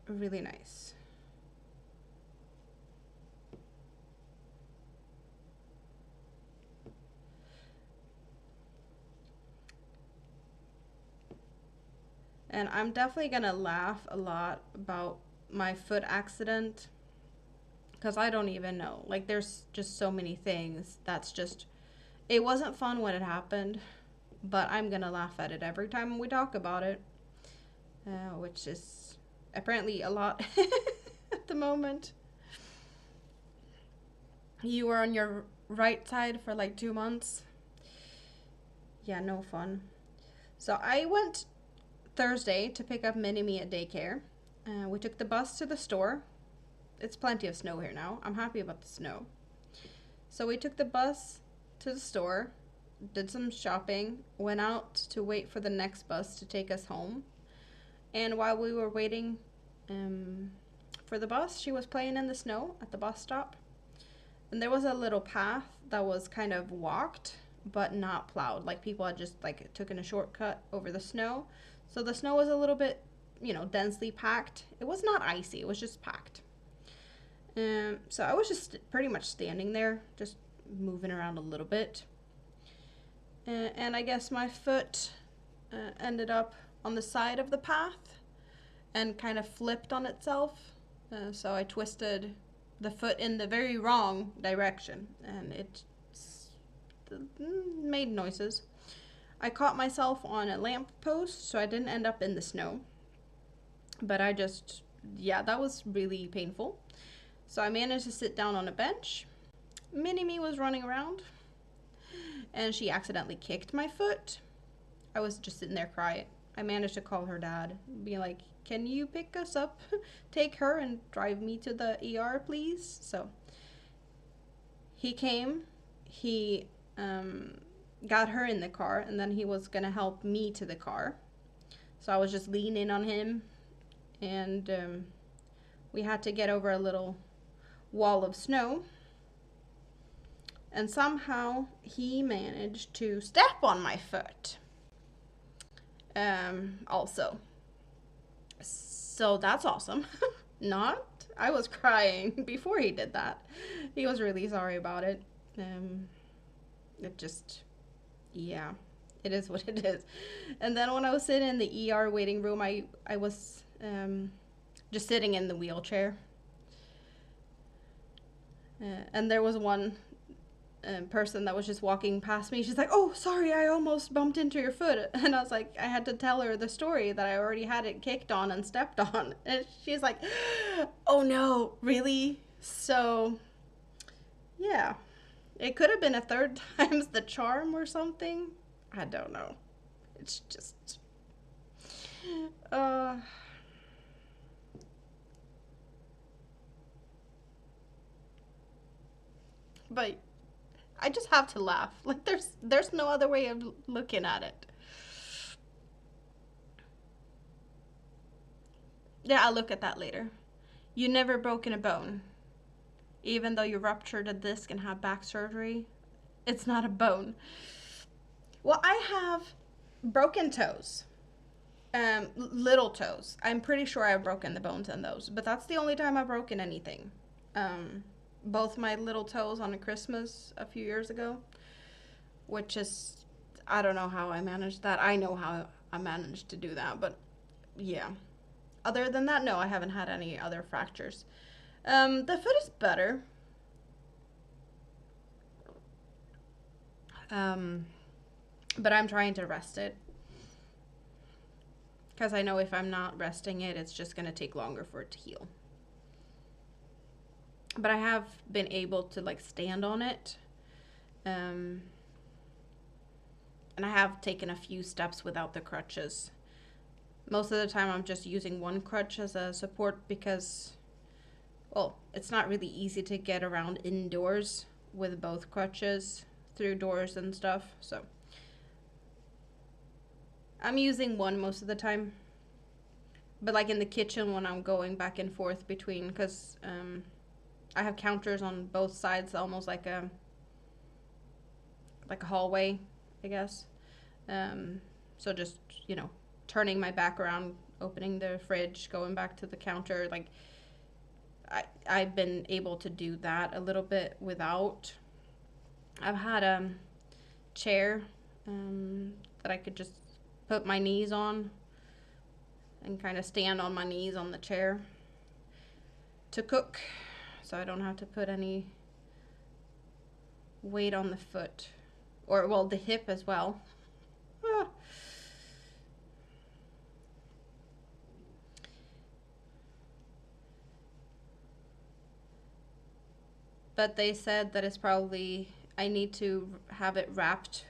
really nice. And I'm definitely gonna laugh a lot about my foot accident because I don't even know. Like, there's just so many things that's just, it wasn't fun when it happened, but I'm gonna laugh at it every time we talk about it, which is apparently a lot at the moment. You were on your right side for like 2 months. Yeah, no fun. So I went Thursday to pick up Mini-Me at daycare. We took the bus to the store. It's plenty of snow here now. I'm happy about the snow. So we took the bus to the store, did some shopping, went out to wait for the next bus to take us home. And while we were waiting for the bus, she was playing in the snow at the bus stop. And there was a little path that was kind of walked, but not plowed. Like, people had just like taken a shortcut over the snow. So the snow was a little bit, densely packed. It was not icy, it was just packed. So I was just pretty much standing there, just moving around a little bit. And I guess my foot ended up on the side of the path and kind of flipped on itself. So I twisted the foot in the very wrong direction, and it made noises. I caught myself on a lamp post, so I didn't end up in the snow. But that was really painful. So I managed to sit down on a bench. Mini-Me was running around, and she accidentally kicked my foot. I was just sitting there crying. I managed to call her dad, be like, can you pick us up, take her, and drive me to the ER, please? So he came, he got her in the car, and then he was gonna help me to the car. So I was just leaning on him, and we had to get over a little wall of snow. And somehow he managed to step on my foot. Also. So that's awesome. I was crying before he did that. He was really sorry about it. It is what it is. And then when I was sitting in the ER waiting room, I was just sitting in the wheelchair. And there was one person that was just walking past me. She's like, oh, sorry, I almost bumped into your foot. And I was like, I had to tell her the story that I already had it kicked on and stepped on. And she's like, oh no, really? So, yeah. It could have been a 3rd time's the charm or something. I don't know. It's just... But I just have to laugh. Like, there's no other way of looking at it. Yeah, I'll look at that later. You never broken a bone. Even though you ruptured a disc and had back surgery, it's not a bone. Well, I have Broken toes. Little toes. I'm pretty sure I've broken the bones in those, but that's the only time I've broken anything. Both my little toes on a Christmas a few years ago, which is, I don't know how I managed that. I know how I managed to do that, but yeah. Other than that, no, I haven't had any other fractures. The foot is better. But I'm trying to rest it. Because I know if I'm not resting it, it's just going to take longer for it to heal. But I have been able to like stand on it. And I have taken a few steps without the crutches. Most of the time I'm just using one crutch as a support because, well, it's not really easy to get around indoors with both crutches through doors and stuff. So I'm using one most of the time. But like in the kitchen when I'm going back and forth between, because I have counters on both sides, almost like a hallway, I guess. So just, you know, turning my back around, opening the fridge, going back to the counter, like I've been able to do that a little bit without. I've had a chair that I could just put my knees on and kind of stand on my knees on the chair to cook, so I don't have to put any weight on the foot, or well, the hip as well. Ah. But they said that it's probably, I need to have it wrapped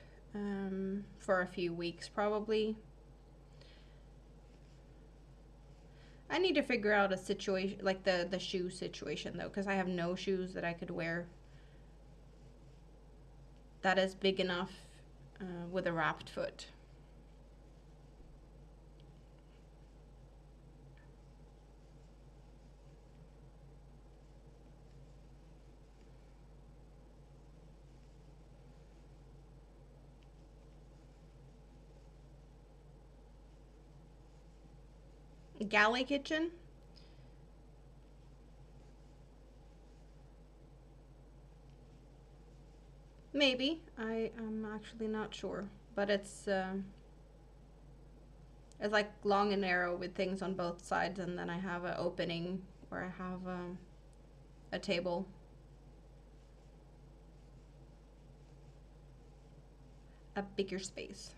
for a few weeks probably. I need to figure out a situation, like the shoe situation though, because I have no shoes that I could wear that is big enough with a wrapped foot. Galley kitchen? Maybe. I'm actually not sure. But it's like long and narrow with things on both sides, and then I have an opening where I have a table. A bigger space.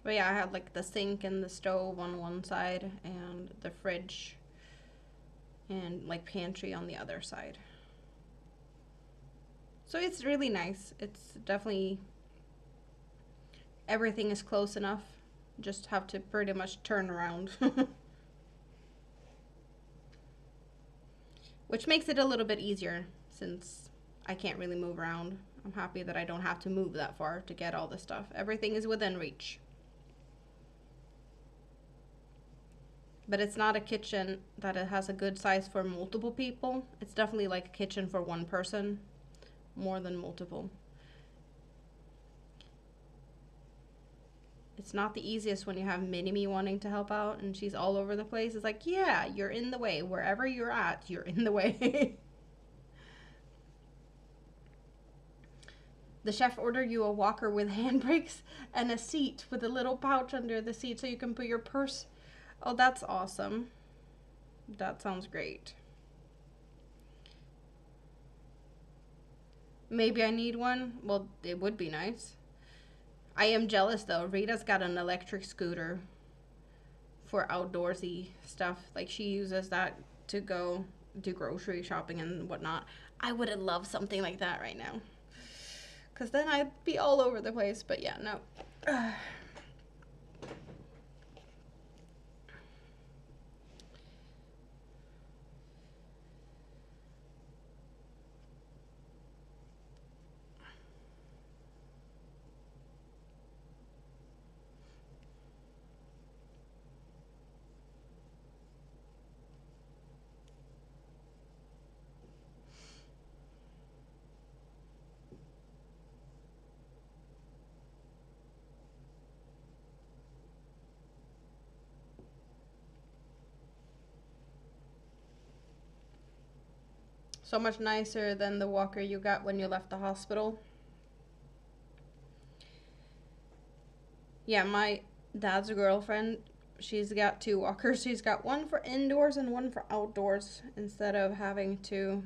But yeah, I had like the sink and the stove on one side and the fridge and like pantry on the other side. So it's really nice. It's definitely, everything is close enough. Just have to pretty much turn around. Which makes it a little bit easier since I can't really move around. I'm happy that I don't have to move that far to get all the stuff. Everything is within reach. But it's not a kitchen that it has a good size for multiple people. It's definitely like a kitchen for one person, more than multiple. It's not the easiest when you have Mini-Me wanting to help out and she's all over the place. It's like, yeah, you're in the way. Wherever you're at, you're in the way. The chef ordered you a walker with handbrakes and a seat with a little pouch under the seat so you can put your purse. Oh, that's awesome. That sounds great. Maybe I need one. Well, it would be nice. I am jealous though. Rita's got an electric scooter for outdoorsy stuff. Like she uses that to go do grocery shopping and whatnot. I would have loved something like that right now. Because then I'd be all over the place. But yeah, no. So much nicer than the walker you got when you left the hospital. Yeah, my dad's girlfriend, she's got 2 walkers. She's got one for indoors and one for outdoors instead of having to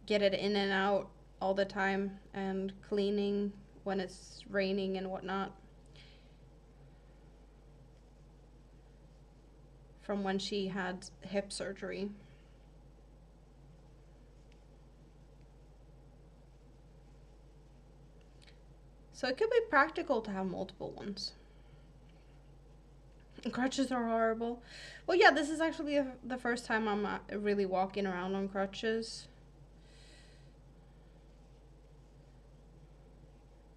get it in and out all the time and cleaning when it's raining and whatnot. From when she had hip surgery. So it could be practical to have multiple ones. Crutches are horrible. Well, yeah, this is actually the first time I'm really walking around on crutches.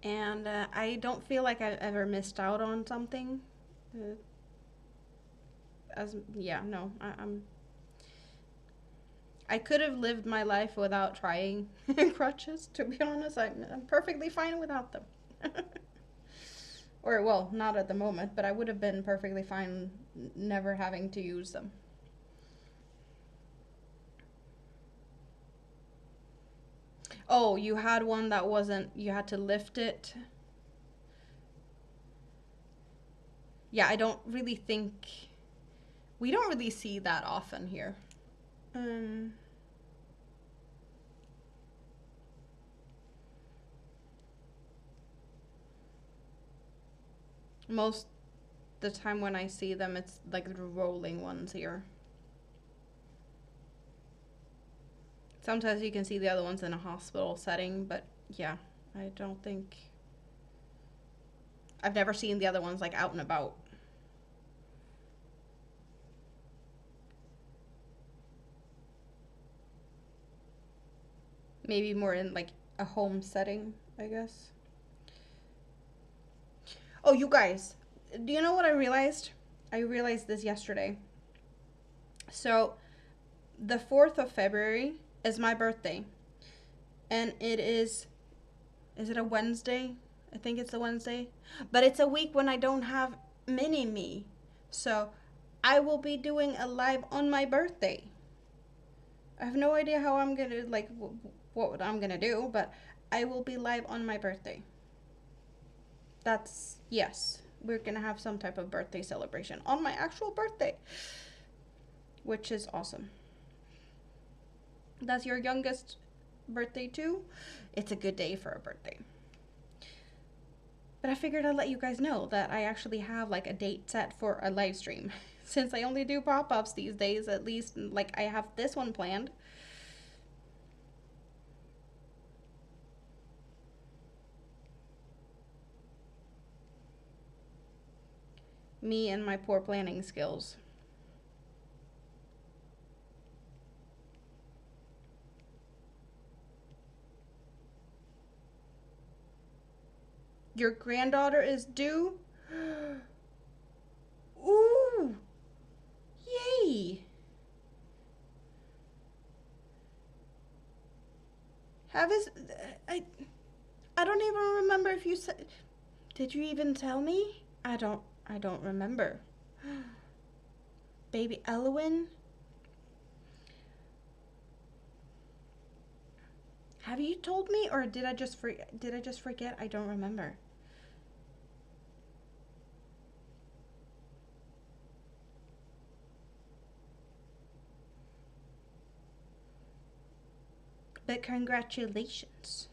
And I don't feel like I've ever missed out on something. I could have lived my life without trying crutches, to be honest. I'm perfectly fine without them. Or, well, not at the moment, but I would have been perfectly fine never having to use them. Oh, you had one that wasn't, you had to lift it. Yeah, I don't really think, we don't really see that often here. Most the time when I see them, it's like the rolling ones here. Sometimes you can see the other ones in a hospital setting, but yeah, I don't think, I've never seen the other ones like out and about. Maybe more in like a home setting, I guess. Oh, you guys, do you know what I realized? I realized this yesterday. So, the 4th of February is my birthday. And is it a Wednesday? I think it's a Wednesday. But it's a week when I don't have mini-me. So, I will be doing a live on my birthday. I have no idea how I'm gonna, like, what I'm gonna do, but I will be live on my birthday. That's, yes, we're gonna have some type of birthday celebration on my actual birthday, which is awesome. That's your youngest birthday too? It's a good day for a birthday. But I figured I'd let you guys know that I actually have like a date set for a live stream. Since I only do pop-ups these days, at least, like, I have this one planned. Me and my poor planning skills. Your granddaughter is due? Ooh! Yay! Have his... I don't even remember if you said... Did you even tell me? I don't remember. Baby Elwin? Have you told me, or did I just forget? I don't remember. But congratulations.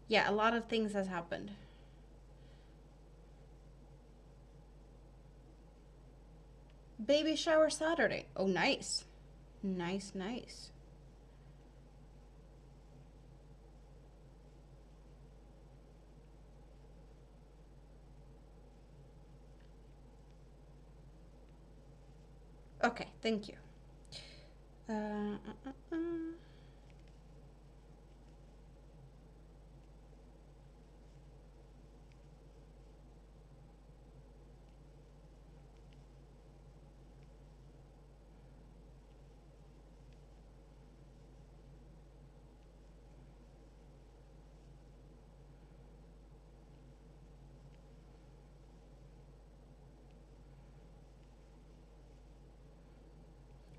Yeah, a lot of things has happened. Baby shower Saturday. Oh, nice. Nice, nice. Okay, thank you.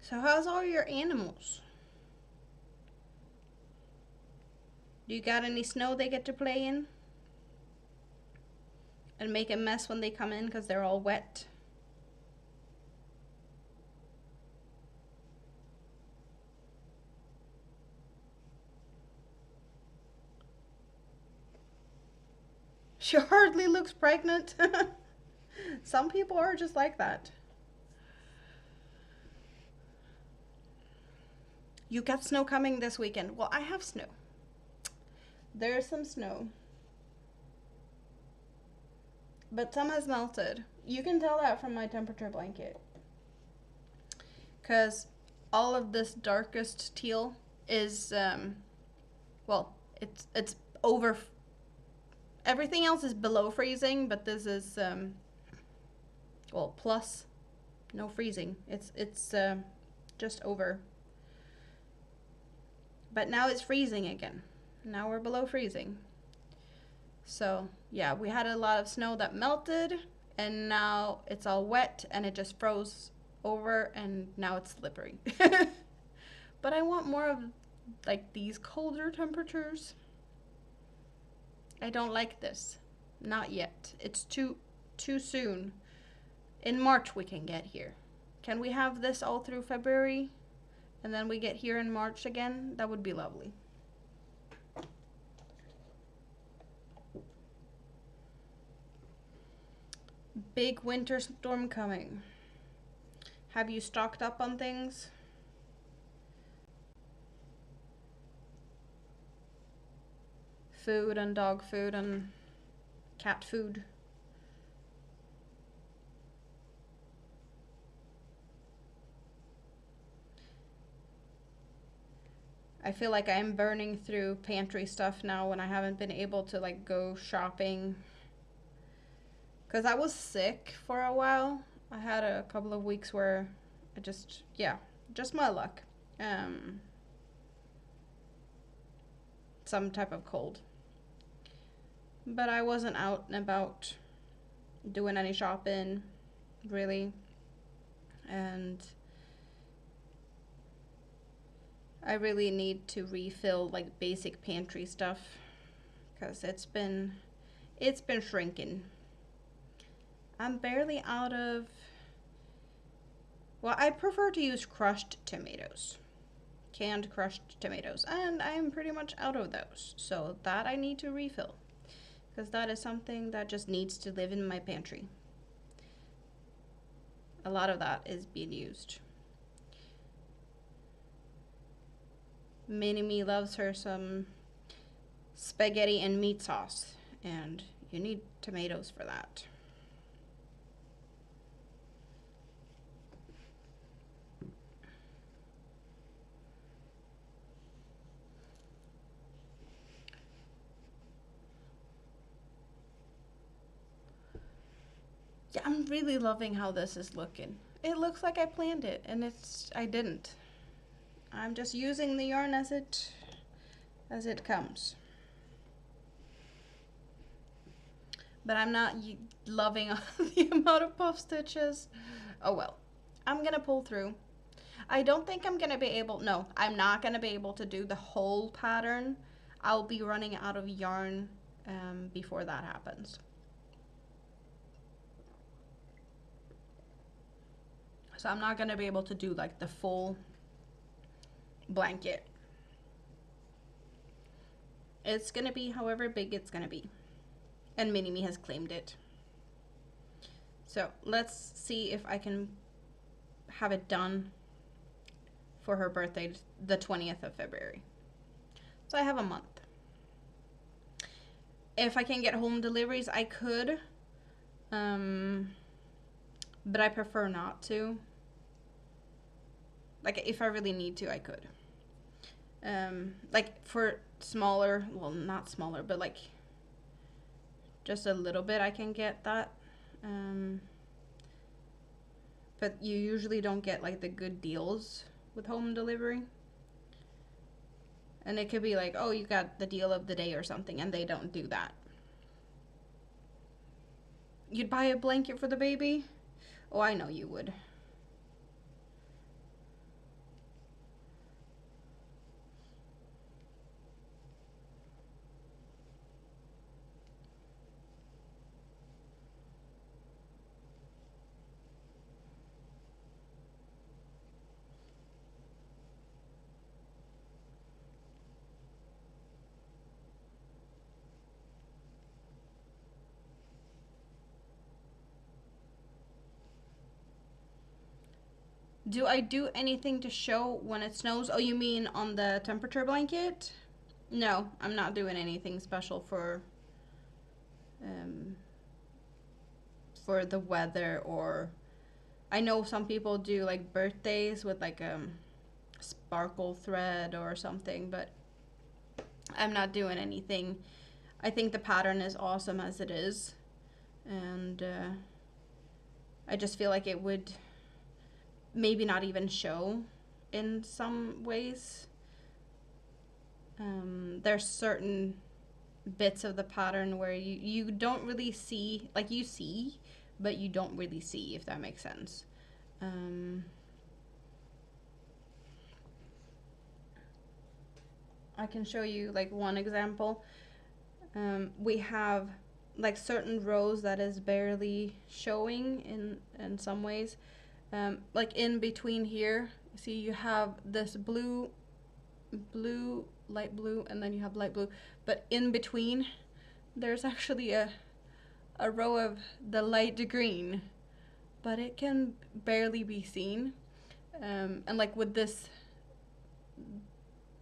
So how's all your animals? Do you got any snow they get to play in? And make a mess when they come in because they're all wet? She hardly looks pregnant. Some people are just like that. You got snow coming this weekend. Well, I have snow. There's some snow. But some has melted. You can tell that from my temperature blanket. Because all of this darkest teal is, well, it's over. Everything else is below freezing, but this is, well, plus no freezing. It's just over. But now it's freezing again. Now we're below freezing. So, yeah, we had a lot of snow that melted, and now it's all wet, and it just froze over, and now it's slippery. But I want more of, like, these colder temperatures. I don't like this. Not yet. It's too soon. In March we can get here. Can we have this all through February? And then we get here in March again? That would be lovely. Big winter storm coming. Have you stocked up on things? Food and dog food and cat food. I feel like I'm burning through pantry stuff now when I haven't been able to like go shopping. Because I was sick for a while. I had a couple of weeks where I just, yeah, just my luck. Some type of cold. But I wasn't out and about doing any shopping, really. And I really need to refill like basic pantry stuff because it's been shrinking. I'm barely out of, well, I prefer to use crushed tomatoes, canned crushed tomatoes, and I'm pretty much out of those. So that I need to refill because that is something that just needs to live in my pantry. A lot of that is being used. Mini-Me loves her some spaghetti and meat sauce, and you need tomatoes for that. Yeah, I'm really loving how this is looking. It looks like I planned it, and I didn't. I'm just using the yarn as it comes. But I'm not loving the amount of puff stitches. Oh well, I'm gonna pull through. I don't think I'm gonna be able, no, I'm not gonna be able to do the whole pattern. I'll be running out of yarn before that happens. So I'm not gonna be able to do like the full blanket. It's gonna be however big it's gonna be. And Mini-Me has claimed it. So let's see if I can have it done for her birthday, the 20th of February. So I have a month. If I can get home deliveries, I could. But I prefer not to. Like, if I really need to, I could. Like, for smaller, well, not smaller, but like, just a little bit, I can get that. But you usually don't get, like, the good deals with home delivery. And it could be like, oh, you got the deal of the day or something, and they don't do that. You'd buy a blanket for the baby? Oh, I know you would. Do I do anything to show when it snows? Oh, you mean on the temperature blanket? No, I'm not doing anything special um, for the weather. Or I know some people do like birthdays with like sparkle thread or something, but I'm not doing anything. I think the pattern is awesome as it is, and I just feel like it would maybe not even show in some ways. There's certain bits of the pattern where you don't really see, like you see, but you don't really see, if that makes sense. I can show you like one example. We have like certain rows that is barely showing in some ways. Like in between here, see you have this blue, light blue, and then you have light blue. But in between, there's actually a row of the light green, but it can barely be seen. And like with this,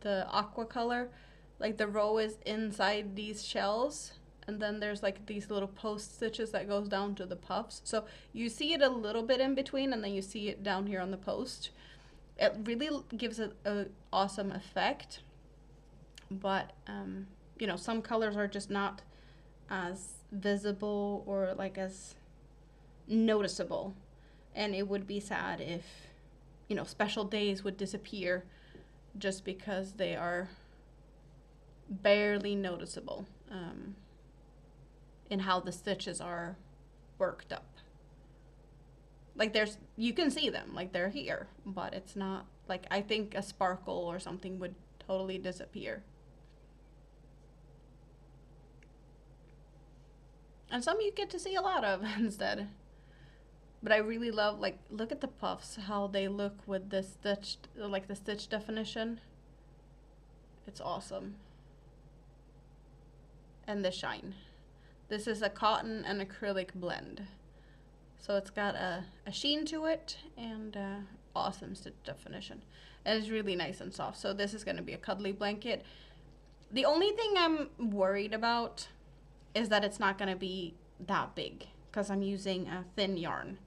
the aqua color, like the row is inside these shells, and then there's like these little post stitches that goes down to the puffs. So you see it a little bit in between, and then you see it down here on the post. It really gives it a awesome effect, but you know, some colors are just not as visible or like as noticeable, and it would be sad if, you know, special days would disappear just because they are barely noticeable in how the stitches are worked up. Like you can see them, like they're here, but it's not like, I think a sparkle or something would totally disappear. And some you get to see a lot of instead. But I really love, like, look at the puffs, how they look with the stitched, like the stitch definition. It's awesome. And the shine. This is a cotton and acrylic blend. So it's got a sheen to it and awesome stitch definition. And it's really nice and soft. So this is going to be a cuddly blanket. The only thing I'm worried about is that it's not going to be that big because I'm using a thin yarn.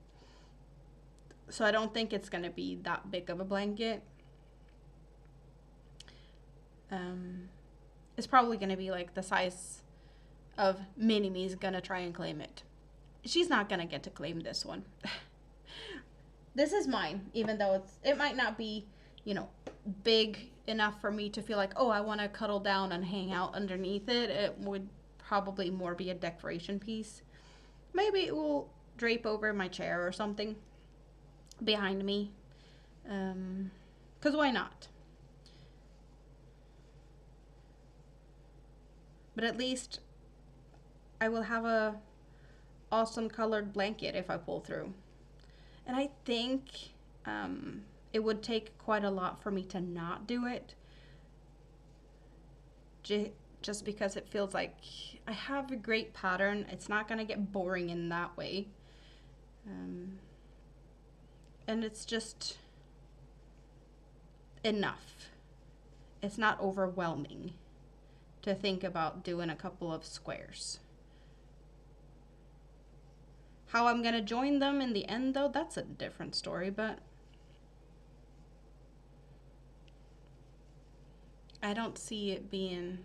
So I don't think it's going to be that big of a blanket. It's probably going to be like the size of Mini-Me's going to try and claim it. She's not going to get to claim this one. This is mine, even though it might not be, you know, big enough for me to feel like, oh, I want to cuddle down and hang out underneath it. It would probably more be a decoration piece. Maybe it will drape over my chair or something behind me. 'Cause why not? But at least I will have a awesome colored blanket if I pull through. And I think it would take quite a lot for me to not do it. Just because it feels like I have a great pattern. It's not going to get boring in that way. And it's just enough. It's not overwhelming to think about doing a couple of squares. How I'm going to join them in the end, though, that's a different story, but I don't see it being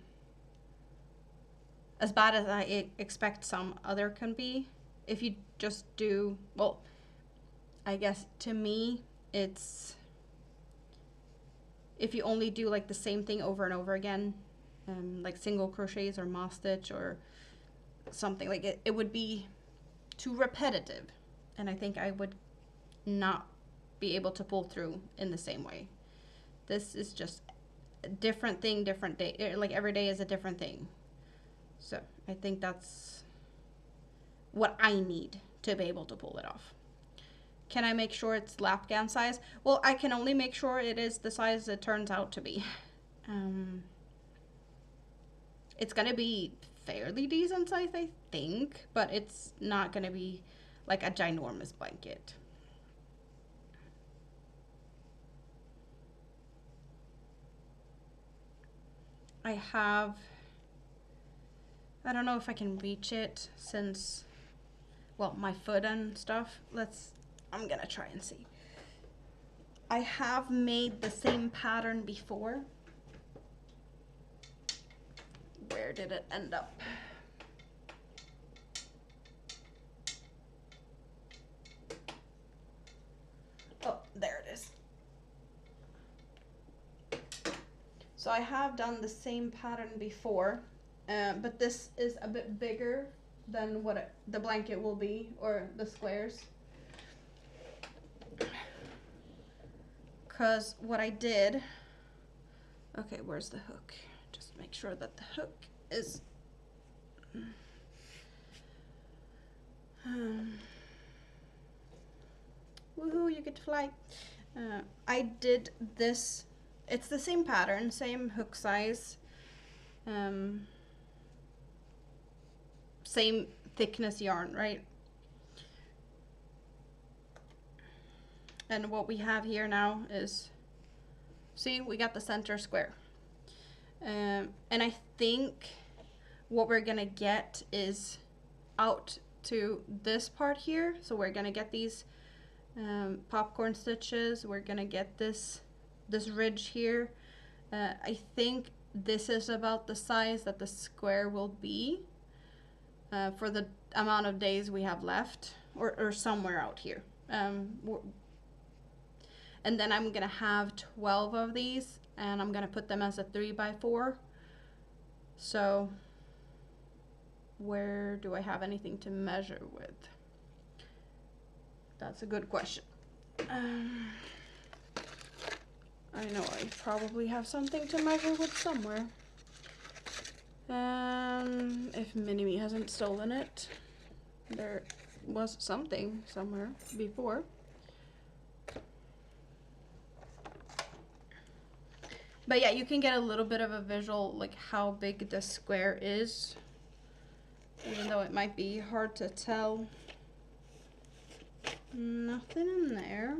as bad as I expect some other can be. If you just do, well, I guess to me, it's if you only do like the same thing over and over again, like single crochets or moss stitch or something, like it would be too repetitive, and I think I would not be able to pull through in the same way. This is just a different thing, different day. Like every day is a different thing. So I think that's what I need to be able to pull it off. Can I make sure it's lap gown size? Well, I can only make sure it is the size it turns out to be. It's gonna be fairly decent size, I think, but it's not gonna be like a ginormous blanket. I have, I don't know if I can reach it since, well, my foot and stuff. I'm gonna try and see. I have made the same pattern before. Where did it end up? Oh, there it is. So I have done the same pattern before, but this is a bit bigger than what the blanket will be, or the squares. Because what I did, okay, where's the hook? Just make sure that the hook is, woohoo, you get to fly. I did this, it's the same pattern, same hook size, same thickness yarn, right? And what we have here now is, see, we got the center square. And I think what we're gonna get is out to this part here. So we're gonna get these popcorn stitches. We're gonna get this ridge here. I think this is about the size that the square will be for the amount of days we have left, or somewhere out here. And then I'm gonna have 12 of these, and I'm gonna put them as a 3x4. So where do I have anything to measure with? That's a good question. I know I probably have something to measure with somewhere. If Mini-Me hasn't stolen it, there was something somewhere before. But yeah, you can get a little bit of a visual, like how big the square is, even though it might be hard to tell. Nothing in there.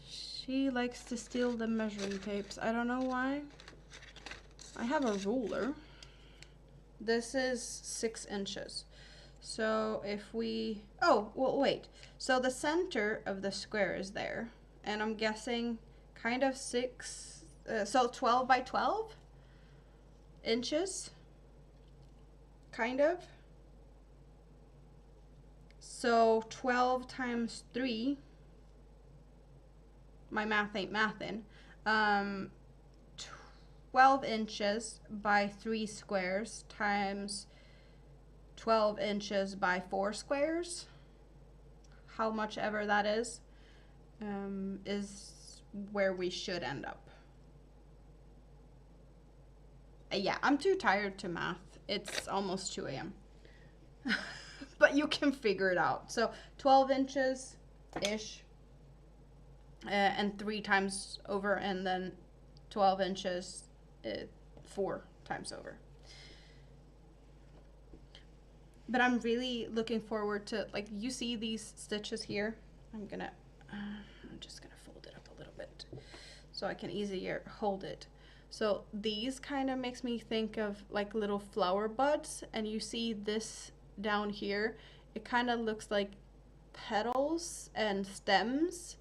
She likes to steal the measuring tapes. I don't know why. I have a ruler. This is 6 inches. So if we, oh, well, wait. So the center of the square is there. And I'm guessing kind of so 12 by 12 inches. Kind of. So 12 times 3. My math ain't mathin'. 12 inches by 3 squares times 12 inches by 4 squares, how much ever that is where we should end up. Yeah, I'm too tired to math. It's almost 2 a.m. But you can figure it out. So 12 inches-ish, and 3 times over, and then 12 inches 4 times over. But I'm really looking forward to, like, you see these stitches here? I'm just gonna fold it up a little bit so I can easier hold it. So these kind of makes me think of like little flower buds, and you see this down here, it kind of looks like petals and stems.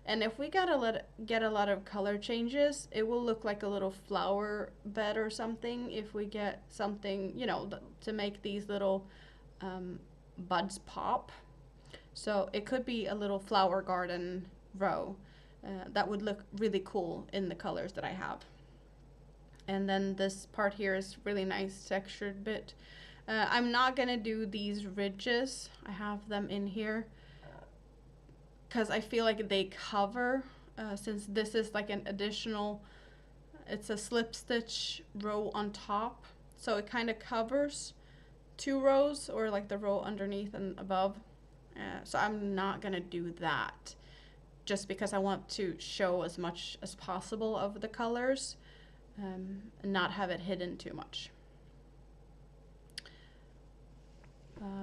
And if we get a lot of color changes, it will look like a little flower bed or something. If we get something, you know, to make these little buds pop. So it could be a little flower garden row that would look really cool in the colors that I have. And then this part here is really nice textured bit. I'm not gonna do these ridges. I have them in here because I feel like they cover, since this is like an additional, it's a slip stitch row on top. So it kind of covers 2 rows, or like the row underneath and above. So I'm not gonna do that, just because I want to show as much as possible of the colors, and not have it hidden too much.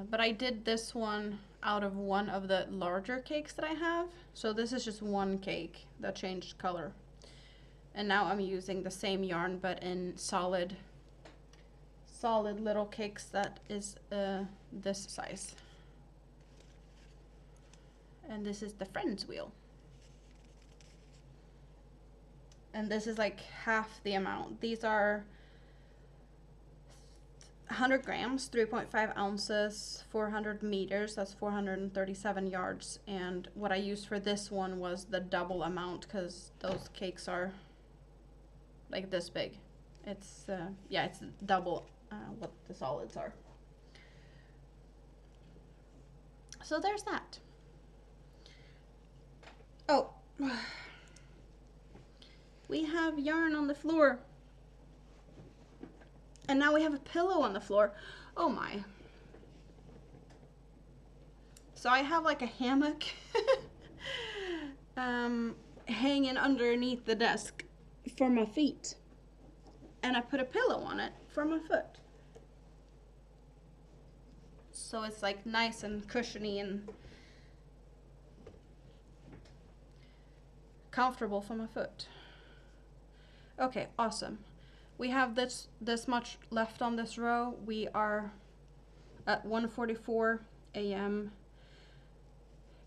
But I did this one, out of one of the larger cakes that I have. So this is just one cake that changed color. And now I'm using the same yarn but in solid little cakes that is this size. And this is the Friends wheel. And this is like half the amount. These are 100 grams, 3.5 ounces, 400 meters, that's 437 yards. And what I used for this one was the double amount because those cakes are like this big. It's, yeah, it's double what the solids are. So there's that. Oh, we have yarn on the floor. And now we have a pillow on the floor. Oh my. So I have like a hammock hanging underneath the desk for my feet. And I put a pillow on it for my foot. So it's like nice and cushiony and comfortable for my foot. Okay, awesome. We have this much left on this row. We are at 1:44 a.m.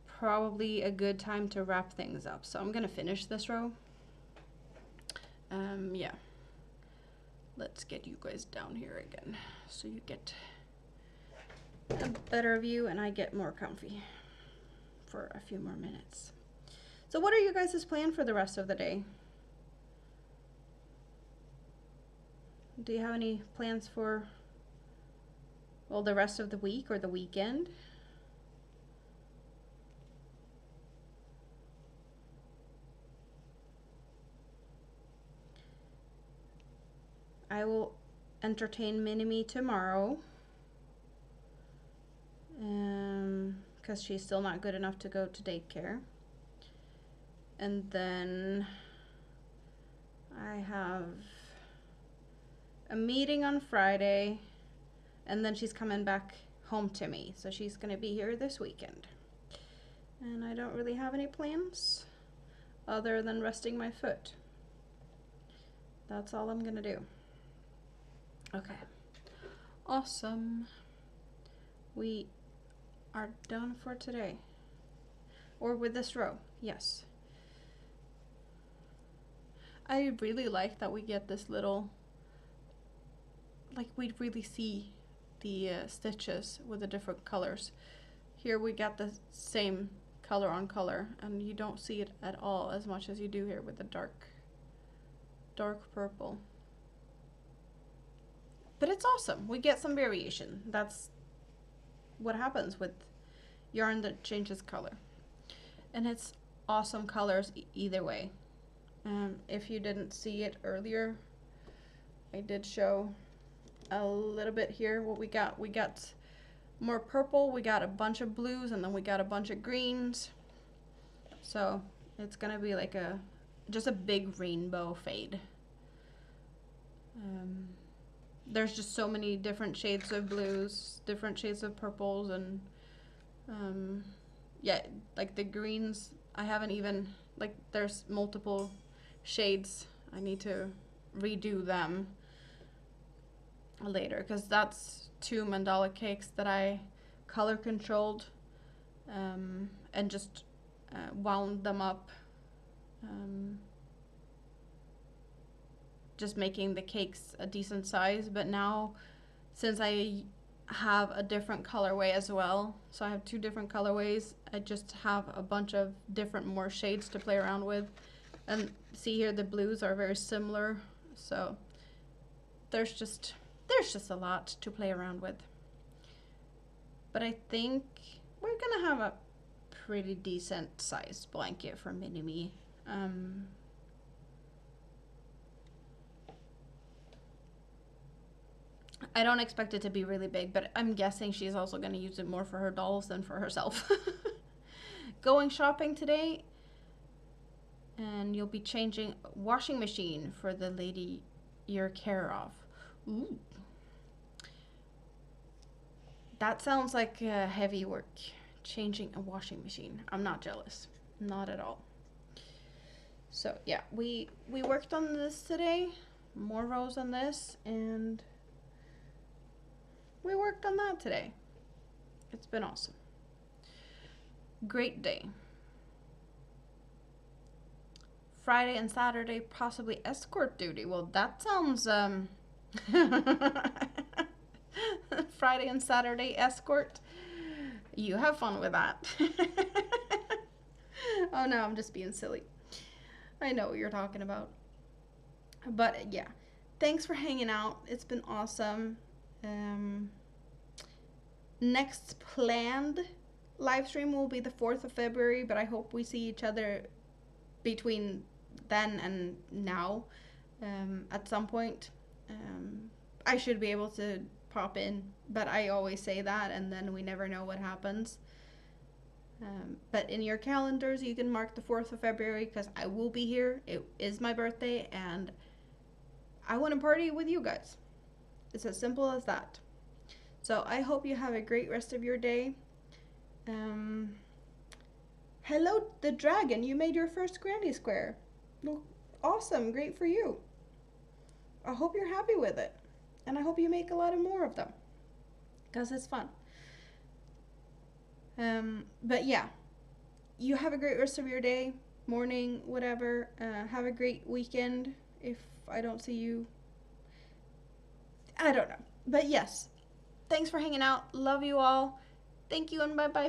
Probably a good time to wrap things up. So I'm gonna finish this row. Yeah. Let's get you guys down here again so you get a better view and I get more comfy for a few more minutes. So what are you guys' plan for the rest of the day? Do you have any plans for, well, the rest of the week or the weekend? I will entertain Mini-Me tomorrow. Because she's still not good enough to go to daycare. And then I have a meeting on Friday, and then she's coming back home to me. So she's gonna be here this weekend. And I don't really have any plans other than resting my foot. That's all I'm gonna do. Okay, awesome. We are done for today. Or with this row, yes. I really like that we get this little, like we really see the stitches with the different colors. Here we got the same color on color, and you don't see it at all as much as you do here with the dark purple. But it's awesome. We get some variation. That's what happens with yarn that changes color. And it's awesome colors either way. If you didn't see it earlier, I did show a little bit here what we got. We got more purple, we got a bunch of blues, and then we got a bunch of greens. So it's gonna be like just a big rainbow fade. There's just so many different shades of blues, different shades of purples, and yeah, like the greens, I haven't even, like there's multiple shades. I need to redo them later because that's 2 mandala cakes that I color controlled and just wound them up, just making the cakes a decent size. But now, since I have a different colorway as well, so I have 2 different colorways, I just have a bunch of different more shades to play around with. And see here, the blues are very similar, so there's just a lot to play around with. But I think we're gonna have a pretty decent sized blanket for Mini-Me. I don't expect it to be really big, but I'm guessing she's also gonna use it more for her dolls than for herself. Going shopping today, and you'll be changing washing machine for the lady you're care of. Ooh. That sounds like heavy work changing a washing machine. I'm not jealous. Not at all. So yeah, we worked on this today. More rows on this, and we worked on that today. It's been awesome. Great day. Friday and Saturday, possibly escort duty. Well, that sounds, Friday and Saturday escort. You have fun with that. Oh no, I'm just being silly. I know what you're talking about. But yeah, thanks for hanging out. It's been awesome. Next planned live stream will be the 4th of February, but I hope we see each other between then and now at some point. I should be able to pop in, but I always say that and then we never know what happens. But in your calendars you can mark the 4th of February because I will be here. It is my birthday and I want to party with you guys. It's as simple as that. So I hope you have a great rest of your day. Hello, the dragon. You made your first granny square. Awesome. Great for you. I hope you're happy with it. And I hope you make a lot of more of them. Because it's fun. But yeah. You have a great rest of your day, morning, whatever. Have a great weekend if I don't see you. I don't know. But yes. Thanks for hanging out. Love you all. Thank you and bye-bye.